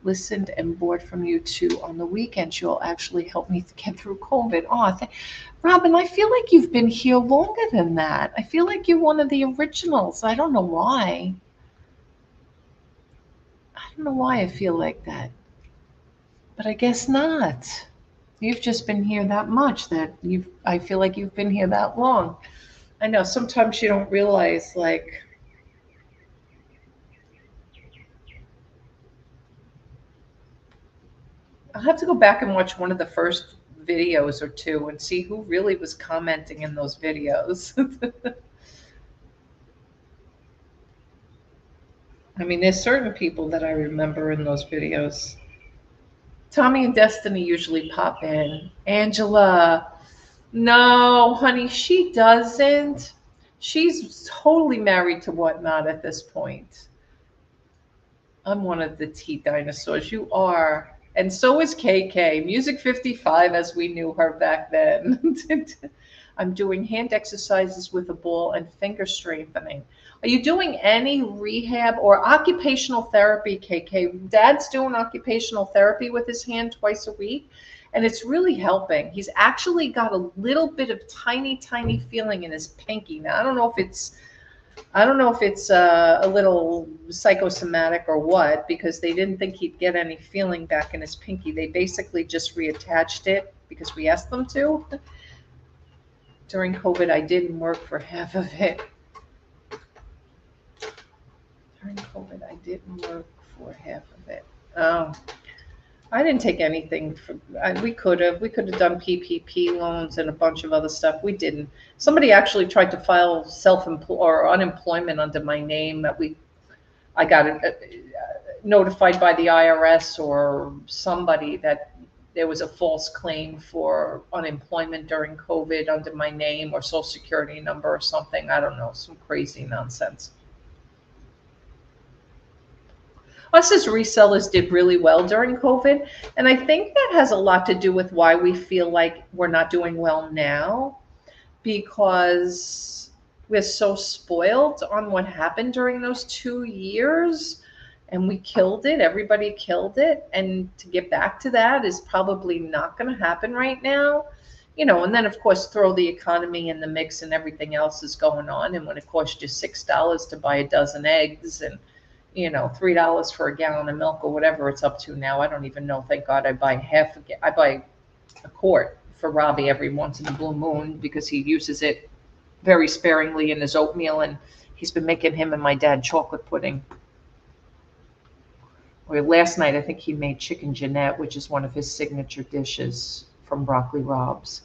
listened and bought from you too on the weekends. You'll actually help me get through COVID. Oh, Robin, I feel like you've been here longer than that. I feel like you're one of the originals. I don't know why. I don't know why I feel like that, but I guess not. You've just been here that much that I feel like you've been here that long. I know sometimes you don't realize, like, I'll have to go back and watch one of the first videos or two and see who really was commenting in those videos. I mean, there's certain people that I remember in those videos. Tommy and Destiny usually pop in. Angela, no, honey, she doesn't. She's totally married to Whatnot at this point. I'm one of the tea dinosaurs. You are. And so is KK. Music 55 as we knew her back then. I'm doing hand exercises with a ball and finger strengthening. Are you doing any rehab or occupational therapy, KK? Dad's doing occupational therapy with his hand twice a week, and it's really helping. He's actually got a little bit of tiny feeling in his pinky. Now, I don't know if it's a little psychosomatic or what, because they didn't think he'd get any feeling back in his pinky. They basically just reattached it because we asked them to. During COVID, I didn't work for half of it. During COVID, I didn't work for half of it. Oh, I didn't take anything. We could have done PPP loans and a bunch of other stuff. We didn't. Somebody actually tried to file or unemployment under my name. I got notified by the IRS or somebody that there was a false claim for unemployment during COVID under my name or social security number or something. I don't know, some crazy nonsense. Us as resellers did really well during COVID. And I think that has a lot to do with why we feel like we're not doing well now, because we're so spoiled on what happened during those 2 years and we killed it. Everybody killed it. And to get back to that is probably not going to happen right now. And then of course throw the economy in the mix and everything else is going on. And when it costs you $6 to buy a dozen eggs and $3 for a gallon of milk or whatever it's up to now. I don't even know. Thank God I buy a quart for Robbie every once in a blue moon because he uses it very sparingly in his oatmeal, and he's been making him and my dad chocolate pudding. Or last night, I think he made chicken Jeanette, which is one of his signature dishes from Broccoli Rob's.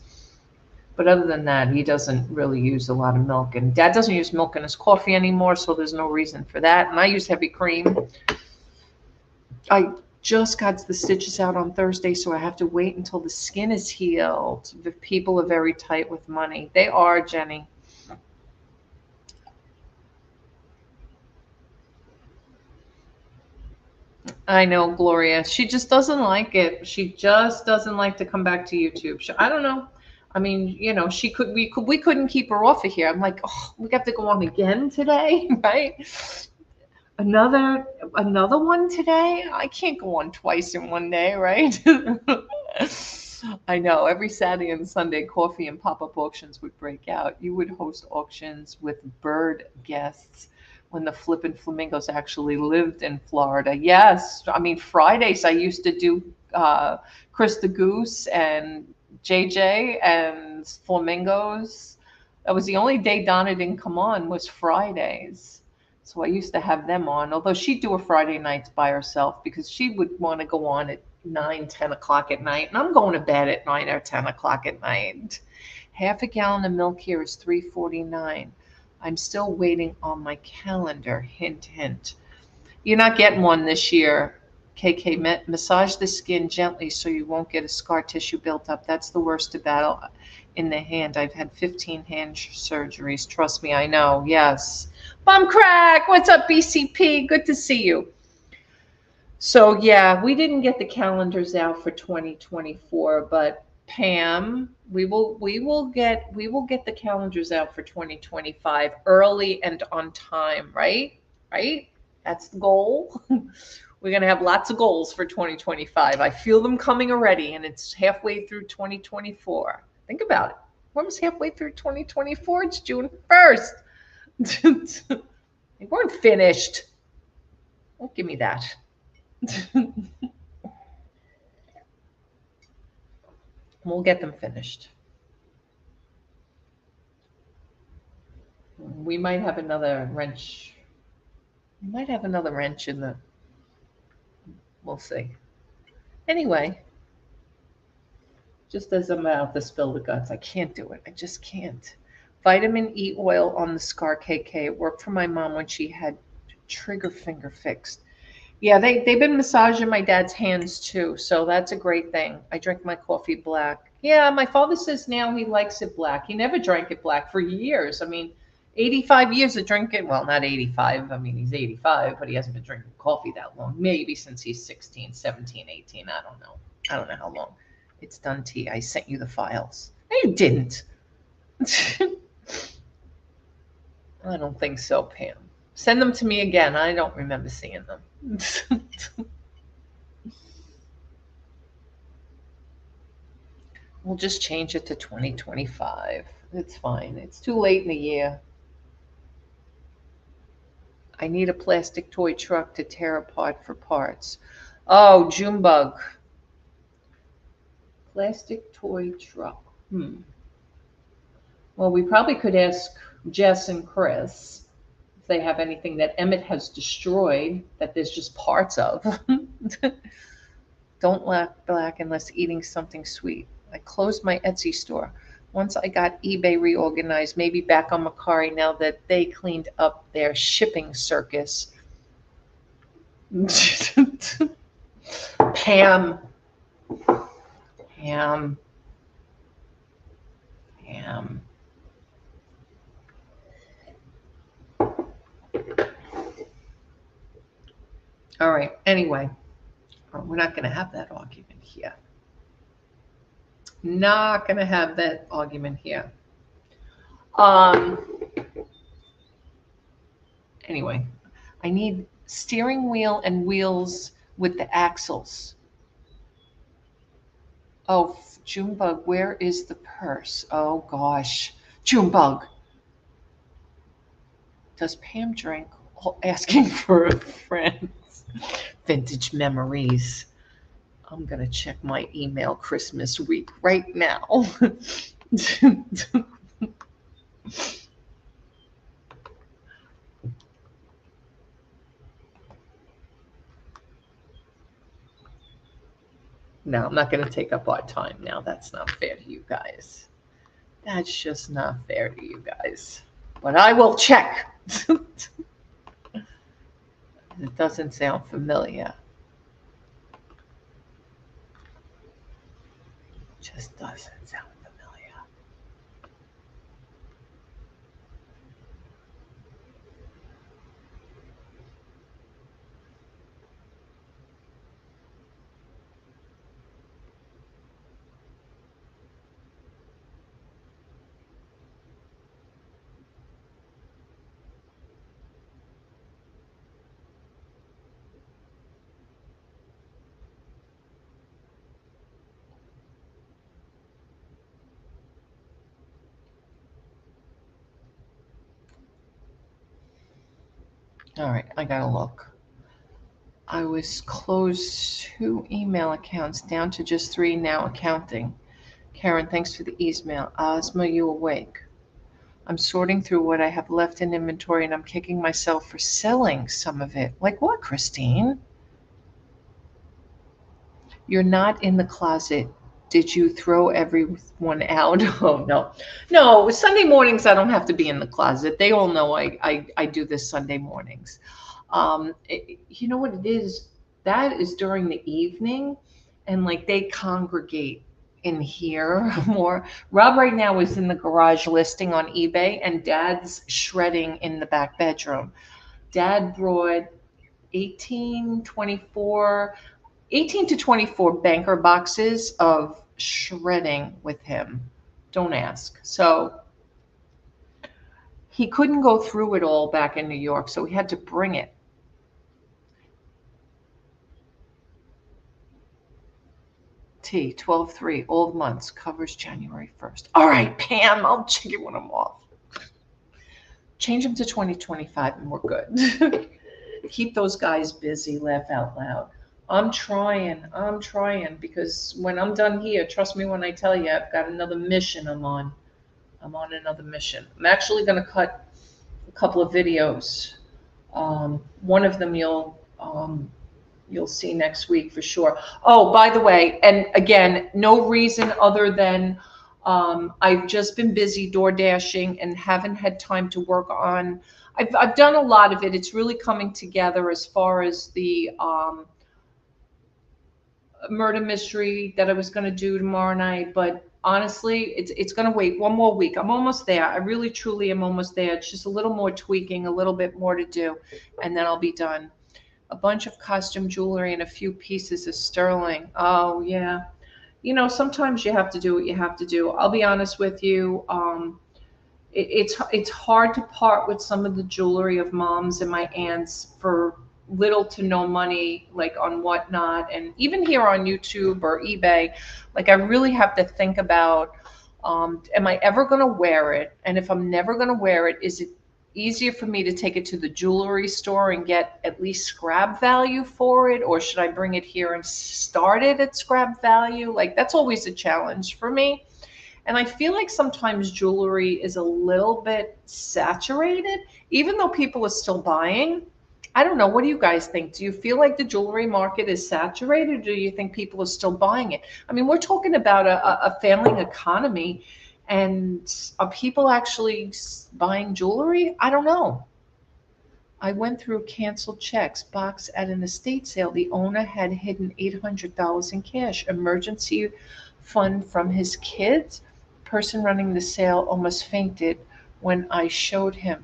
But other than that, he doesn't really use a lot of milk. And Dad doesn't use milk in his coffee anymore, so there's no reason for that. And I use heavy cream. I just got the stitches out on Thursday, so I have to wait until the skin is healed. The people are very tight with money. They are, Jenny. I know, Gloria. She just doesn't like it. She just doesn't like to come back to YouTube. I don't know. I mean, we couldn't keep her off of here. I'm like, oh, we have to go on again today, right? Another one today? I can't go on twice in one day, right? I know. Every Saturday and Sunday, coffee and pop-up auctions would break out. You would host auctions with bird guests when the flippin' flamingos actually lived in Florida. Yes. I mean, Fridays I used to do Chris the Goose and JJ and flamingos. That was the only day Donna didn't come on, was Fridays. So I used to have them on, although she'd do a Friday nights by herself because she would want to go on at 9, 10 o'clock at night. And I'm going to bed at 9 or 10 o'clock at night. Half a gallon of milk here is $3.49. I'm still waiting on my calendar. Hint, hint. You're not getting one this year. KK, massage the skin gently so you won't get a scar tissue built up. That's the worst of battle in the hand. I've had 15 hand surgeries. Trust me, I know. Yes. Bum crack. What's up, BCP? Good to see you. So yeah, we didn't get the calendars out for 2024, but Pam, we will get the calendars out for 2025 early and on time, right? Right? That's the goal. We're going to have lots of goals for 2025. I feel them coming already, and it's halfway through 2024. Think about it. We're almost halfway through 2024. It's June 1st. They weren't finished. Don't give me that. We'll get them finished. We might have another wrench. We might have another wrench in the. We'll see. Anyway, just as I'm about to spill the guts, I can't do it. I just can't. Vitamin E oil on the Scar KK. It worked for my mom when she had trigger finger fixed. Yeah, they've been massaging my dad's hands too, so that's a great thing. I drink my coffee black. Yeah, my father says now he likes it black. He never drank it black for years. I mean, 85 years of drinking. Well, not 85. I mean, he's 85, but he hasn't been drinking coffee that long. Maybe since he's 16, 17, 18. I don't know. I don't know how long. It's done, T. I sent you the files. No, you didn't. I don't think so, Pam. Send them to me again. I don't remember seeing them. We'll just change it to 2025. It's fine. It's too late in the year. I need a plastic toy truck to tear apart for parts. Oh, Junebug. Plastic toy truck. Well, we probably could ask Jess and Chris if they have anything that Emmett has destroyed that there's just parts of. Don't lack black unless eating something sweet. I closed my Etsy store. Once I got eBay reorganized, maybe back on Macari now that they cleaned up their shipping circus. Pam. All right, anyway, we're not going to have that argument here. Not going to have that argument here. Anyway, I need steering wheel and wheels with the axles. Oh, Junebug, where is the purse? Oh, gosh. Junebug. Does Pam drink? Oh, asking for friends. Vintage memories. I'm going to check my email Christmas week right now. No, I'm not going to take up our time now. That's not fair to you guys. That's just not fair to you guys. But I will check. It doesn't sound familiar. Just doesn't sound familiar. All right, I gotta look. I was closed 2 email accounts down to just 3 now accounting. Karen, thanks for the email. Ozma, you awake? I'm sorting through what I have left in inventory and I'm kicking myself for selling some of it. Like what, Christine? You're not in the closet. Did you throw everyone out? Oh, no. No, Sunday mornings, I don't have to be in the closet. They all know I do this Sunday mornings. You know what it is? That is during the evening, and like they congregate in here more. Rob right now is in the garage listing on eBay, and Dad's shredding in the back bedroom. Dad brought 18 to 24 banker boxes of shredding with him. Don't ask. So he couldn't go through it all back in New York, so he had to bring it. T, 12/3, all the months, covers January 1st. All right, Pam, I'll check it when I'm off. Change them to 2025 and we're good. Keep those guys busy, laugh out loud. I'm trying, because when I'm done here, trust me when I tell you, I've got another mission I'm on. I'm on another mission. I'm actually going to cut a couple of videos. One of them you'll see next week for sure. Oh, by the way, and again, no reason other than I've just been busy door dashing and haven't had time to work on. I've done a lot of it. It's really coming together as far as the murder mystery that I was going to do tomorrow night, but honestly, it's going to wait one more week. I'm almost there. I really, truly am almost there. It's just a little more tweaking, a little bit more to do, and then I'll be done. A bunch of costume jewelry and a few pieces of sterling. Oh, yeah. You know, sometimes you have to do what you have to do. I'll be honest with you. It's hard to part with some of the jewelry of mom's and my aunt's for little to no money, like on Whatnot, and even here on YouTube or eBay. Like, I really have to think about, am I ever going to wear it? And if I'm never going to wear it, is it easier for me to take it to the jewelry store and get at least scrap value for it? Or should I bring it here and start it at scrap value? Like, that's always a challenge for me. And I feel like sometimes jewelry is a little bit saturated, even though people are still buying. I don't know. What do you guys think? Do you feel like the jewelry market is saturated, or do you think people are still buying it? I mean, we're talking about a failing economy, and are people actually buying jewelry? I don't know. I went through a canceled checks box at an estate sale. The owner had hidden $800 in cash, emergency fund from his kids. Person running the sale almost fainted when I showed him.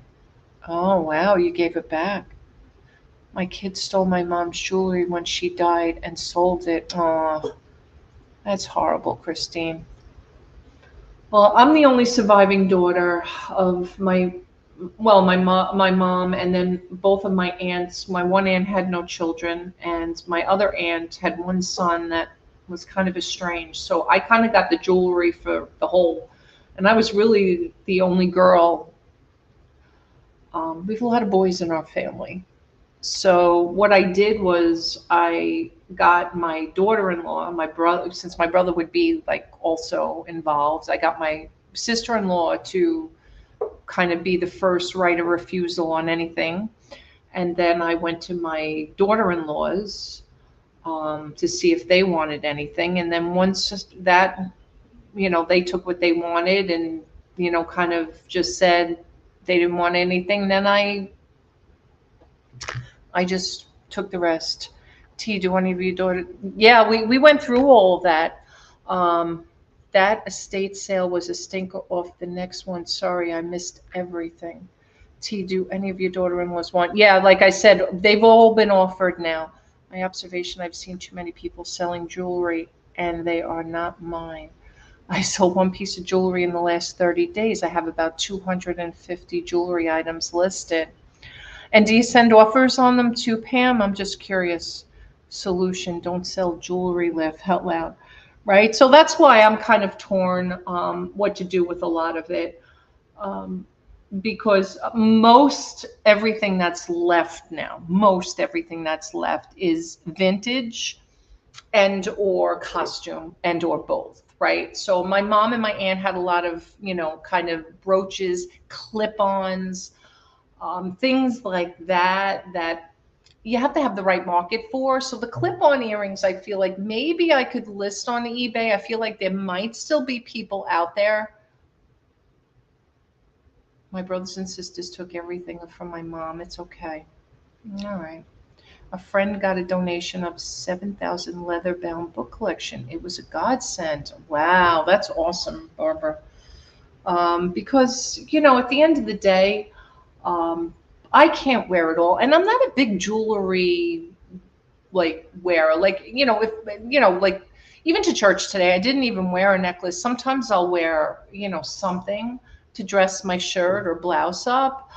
Oh, wow, you gave it back. My kid stole my mom's jewelry when she died and sold it. Oh, that's horrible, Christine. Well, I'm the only surviving daughter of my mom, and then both of my aunts. My one aunt had no children, and my other aunt had one son that was kind of estranged. So I kind of got the jewelry for the whole, and I was really the only girl. We have a lot of boys in our family. So what I did was I got my daughter-in-law, my brother, since my brother would be like also involved, I got my sister-in-law to kind of be the first right of refusal on anything. And then I went to my daughter-in-laws to see if they wanted anything. And then once that, they took what they wanted and, kind of just said they didn't want anything, then I just took the rest. T, do any of your daughter? Yeah, we went through all of that. That estate sale was a stinker off the next one. Sorry, I missed everything. T, do any of your daughter-in-laws want? Yeah, like I said, they've all been offered now. My observation, I've seen too many people selling jewelry, and they are not mine. I sold one piece of jewelry in the last 30 days. I have about 250 jewelry items listed. And do you send offers on them too, Pam? I'm just curious. Solution, don't sell jewelry, laugh out loud. Right? So that's why I'm kind of torn what to do with a lot of it. Because most everything that's left is vintage and or costume and or both. Right? So my mom and my aunt had a lot of, kind of brooches, clip-ons, things like that you have to have the right market for. So the clip-on earrings, I feel like maybe I could list on eBay. I feel like there might still be people out there. My brothers and sisters took everything from my mom. It's okay. All right. A friend got a donation of 7,000 leather-bound book collection. It was a godsend. Wow, that's awesome, Barbara. Because, at the end of the day, I can't wear it all, and I'm not a big jewelry wearer. Like even to church today, I didn't even wear a necklace. Sometimes I'll wear, something to dress my shirt or blouse up.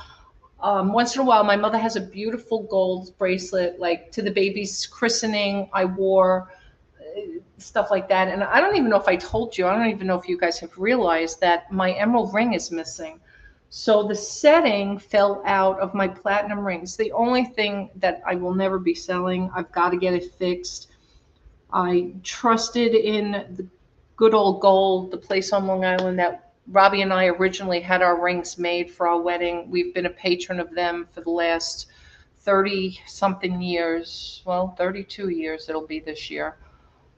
Once in a while, my mother has a beautiful gold bracelet. Like to the baby's christening, I wore stuff like that. And I don't even know if I told you, I don't even know if you guys have realized that my emerald ring is missing. So the setting fell out of my platinum rings. The only thing that I will never be selling, I've got to get it fixed. I trusted in the good old gold, the place on Long Island that Robbie and I originally had our rings made for our wedding. We've been a patron of them for the last 30 something years. Well, 32 years it'll be this year.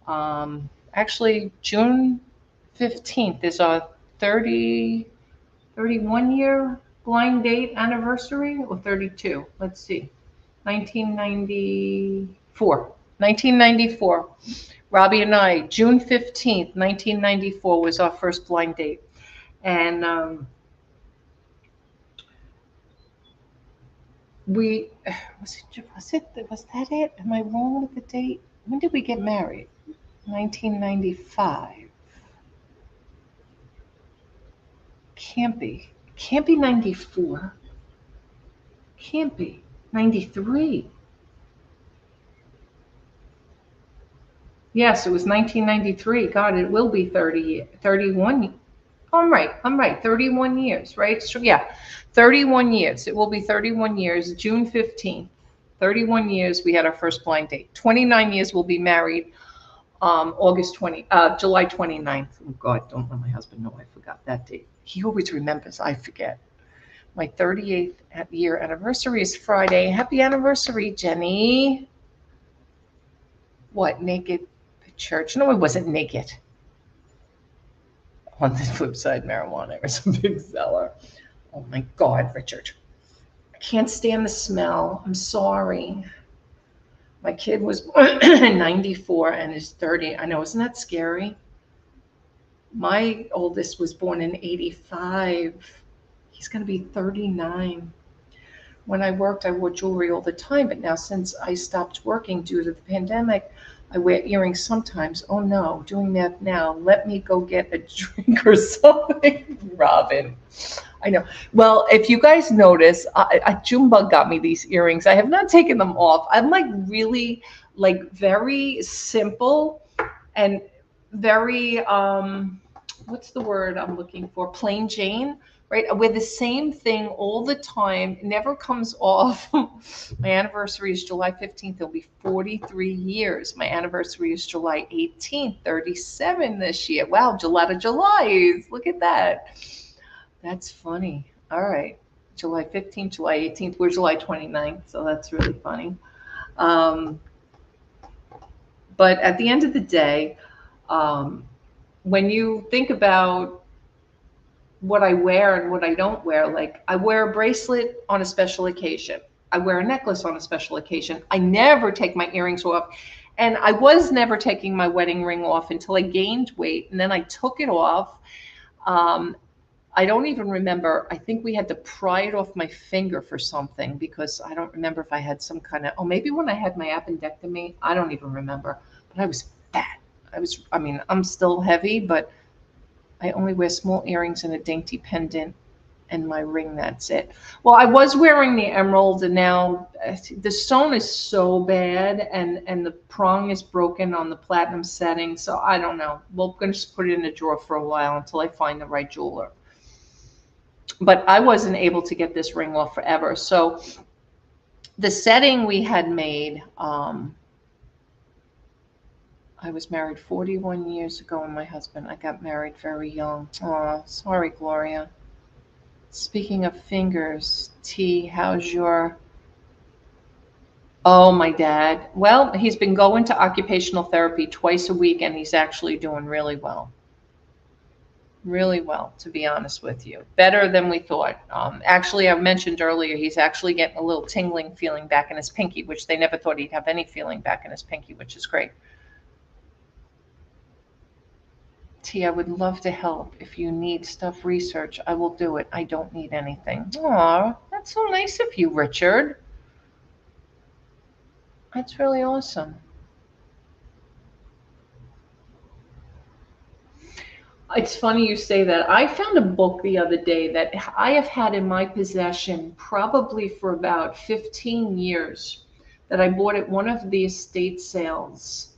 Actually, June 15th is our 31-year blind date anniversary, or 32. Let's see. 1994. 1994. Robbie and I, June 15th, 1994 was our first blind date. And was that it? Am I wrong with the date? When did we get married? 1995. Can't be 94. Can't be 93. Yes, it was 1993. God, it will be 31. I'm right. 31 years, right? So yeah, 31 years. It will be 31 years, June 15th. 31 years we had our first blind date. 29 years we'll be married. July 29th. Oh God, don't let my husband know I forgot that date. He always remembers, I forget. My 38th year anniversary is Friday. Happy anniversary, Jenny. What, naked church? No, it wasn't naked. On the flip side, marijuana is a big seller. Oh my God, Richard. I can't stand the smell. I'm sorry. My kid was born in 94 and is 30. I know, isn't that scary? My oldest was born in 85. He's going to be 39. When I worked, I wore jewelry all the time, but now since I stopped working due to the pandemic, I wear earrings sometimes. Oh no, doing that now. Let me go get a drink or something. Robin. I know. Well, if you guys notice, Junebug got me these earrings. I have not taken them off. I'm like really like very simple and very, what's the word I'm looking for? Plain Jane, right? I wear the same thing all the time. It never comes off. My anniversary is July 15th. It'll be 43 years. My anniversary is July 18th, 37 this year. Wow, July to July. Look at that. That's funny. All right. July 15th, July 18th. We're July 29th, so that's really funny. But at the end of the day, when you think about what I wear and what I don't wear, like I wear a bracelet on a special occasion. I wear a necklace on a special occasion. I never take my earrings off. And I was never taking my wedding ring off until I gained weight. And then I took it off. I don't even remember. I think we had to pry it off my finger for something because I don't remember if I had some kind of, maybe when I had my appendectomy, I don't even remember. But I was fat. I'm still heavy, but I only wear small earrings and a dainty pendant and my ring. That's it. Well, I was wearing the emerald, and now the stone is so bad, and the prong is broken on the platinum setting. So I don't know. We're going to just put it in a drawer for a while until I find the right jeweler. But I wasn't able to get this ring off forever. So the setting we had made, I was married 41 years ago, and my husband, I got married very young. Oh, sorry, Gloria. Speaking of fingers, T, how's your... Oh, my dad. Well, he's been going to occupational therapy twice a week, and he's actually doing really well. Really well, to be honest with you. Better than we thought. Actually, I mentioned earlier, he's actually getting a little tingling feeling back in his pinky, which they never thought he'd have any feeling back in his pinky, which is great. T, I would love to help. If you need stuff research, I will do it. I don't need anything. Aw, that's so nice of you, Richard. That's really awesome. It's funny you say that. I found a book the other day that I have had in my possession probably for about 15 years that I bought at one of the estate sales.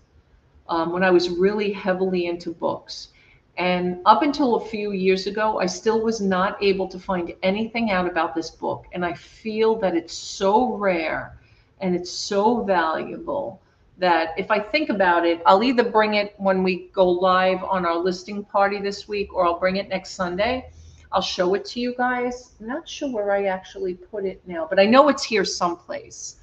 when I was really heavily into books. And up until a few years ago, I still was not able to find anything out about this book. And I feel that it's so rare and it's so valuable that if I think about it, I'll either bring it when we go live on our listing party this week, or I'll bring it next Sunday. I'll show it to you guys. I'm not sure where I actually put it now, but I know it's here someplace.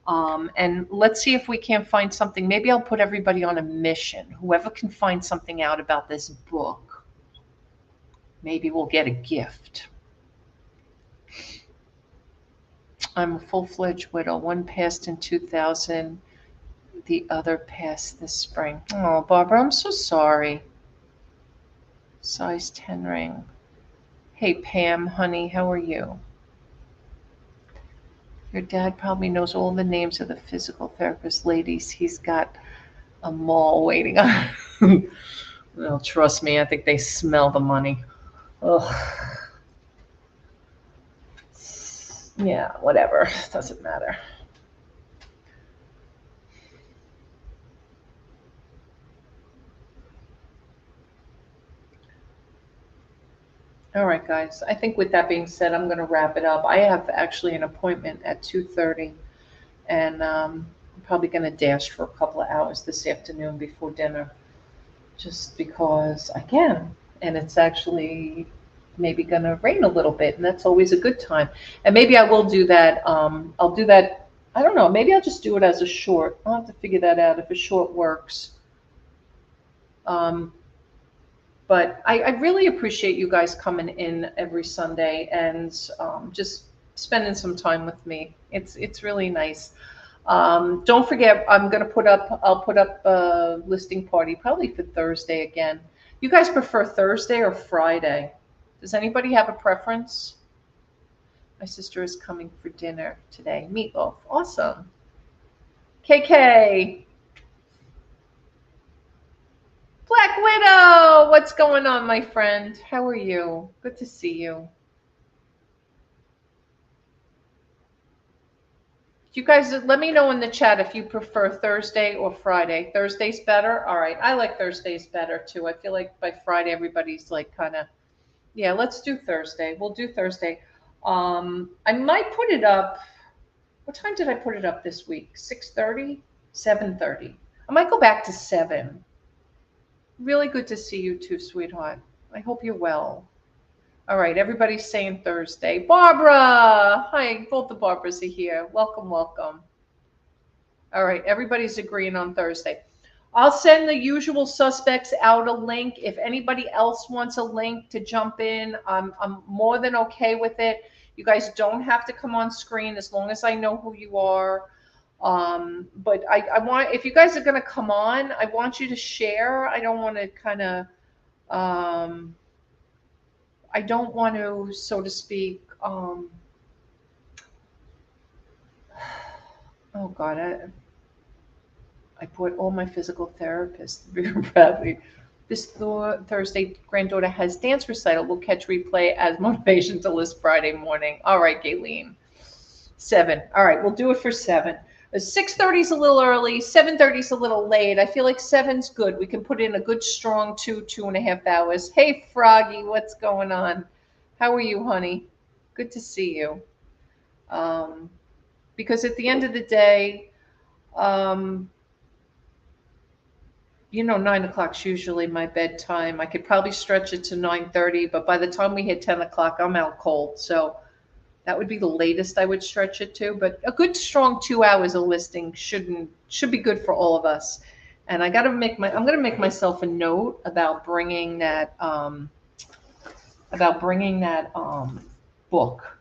And let's see if we can't find something. Maybe I'll put everybody on a mission. Whoever can find something out about this book, maybe we'll get a gift. I'm a full-fledged widow. One passed in 2000. The other passed this spring. Oh, Barbara, I'm so sorry. Size 10 ring. Hey, Pam, honey, how are you? Your dad probably knows all the names of the physical therapist ladies. He's got a mall waiting on. Well, trust me, I think they smell the money. Ugh. Yeah, whatever. Doesn't matter. All right, guys. I think with that being said, I'm going to wrap it up. I have actually an appointment at 2:30, and I'm probably going to dash for a couple of hours this afternoon before dinner, just because I can. And it's actually maybe going to rain a little bit, and that's always a good time. And maybe I will do that. I'll do that. I don't know. Maybe I'll just do it as a short. I'll have to figure that out if a short works. But I really appreciate you guys coming in every Sunday and just spending some time with me. It's really nice. Don't forget, I'll put up a listing party probably for Thursday again. You guys prefer Thursday or Friday? Does anybody have a preference? My sister is coming for dinner today. Meatloaf. Awesome. KK. Black Widow, what's going on, my friend? How are you? Good to see you. You guys, let me know in the chat if you prefer Thursday or Friday. Thursday's better? All right. I like Thursdays better, too. I feel like by Friday, everybody's like kind of, yeah, let's do Thursday. We'll do Thursday. I might put it up. What time did I put it up this week? 6:30? 7:30. I might go back to 7. Really good to see you too, sweetheart. I hope you're well. All right, everybody's saying Thursday. Barbara! Hi, both the Barbaras are here. Welcome, welcome. All right, everybody's agreeing on Thursday. I'll send the usual suspects out a link. If anybody else wants a link to jump in, I'm more than okay with it. You guys don't have to come on screen as long as I know who you are. But I want, if you guys are going to come on, I want you to share. I don't want to kind of, I don't want to, so to speak, oh God, I put all my physical therapists, Bradley. This Thursday, granddaughter has dance recital. We'll catch replay as motivation to list Friday morning. All right, Gayleen. 7. All right, we'll do it for 7. 6:30 is a little early. 7:30 is a little late. I feel like 7's good. We can put in a good strong 2.5 hours. Hey, Froggy, what's going on? How are you, honey? Good to see you. Because at the end of the day, 9 o'clock's usually my bedtime. I could probably stretch it to 9:30, but by the time we hit 10 o'clock, I'm out cold. So that would be the latest I would stretch it to, but a good strong 2 hours of listing should be good for all of us. And I'm going to make myself a note about bringing that book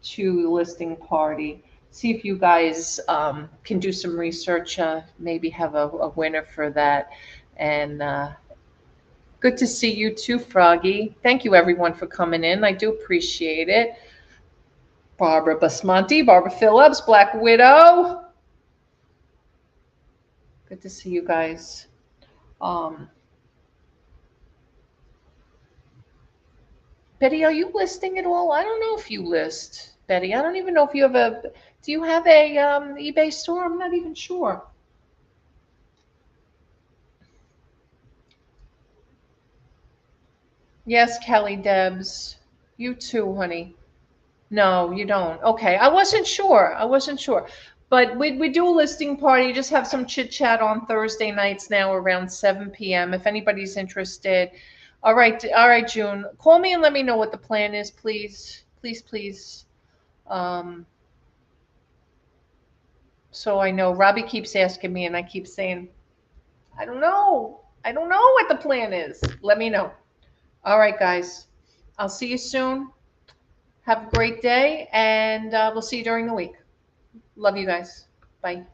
to the listing party. See if you guys can do some research, maybe have a winner for that. And good to see you too, Froggy. Thank you everyone for coming in. I do appreciate it. Barbara Basmanti, Barbara Phillips, Black Widow. Good to see you guys. Betty, are you listing at all? I don't know if you list, Betty. I don't even know if you have do you have a eBay store? I'm not even sure. Yes, Kelly Debs. You too, honey. No, you don't. Okay, I wasn't sure. I wasn't sure. But we do a listing party, just have some chit chat on Thursday nights now around 7 p.m. if anybody's interested. All right, June. Call me and let me know what the plan is, please. Please, please. Um, so I know Robbie keeps asking me and I keep saying, I don't know. I don't know what the plan is. Let me know. All right, guys. I'll see you soon. Have a great day, and we'll see you during the week. Love you guys. Bye.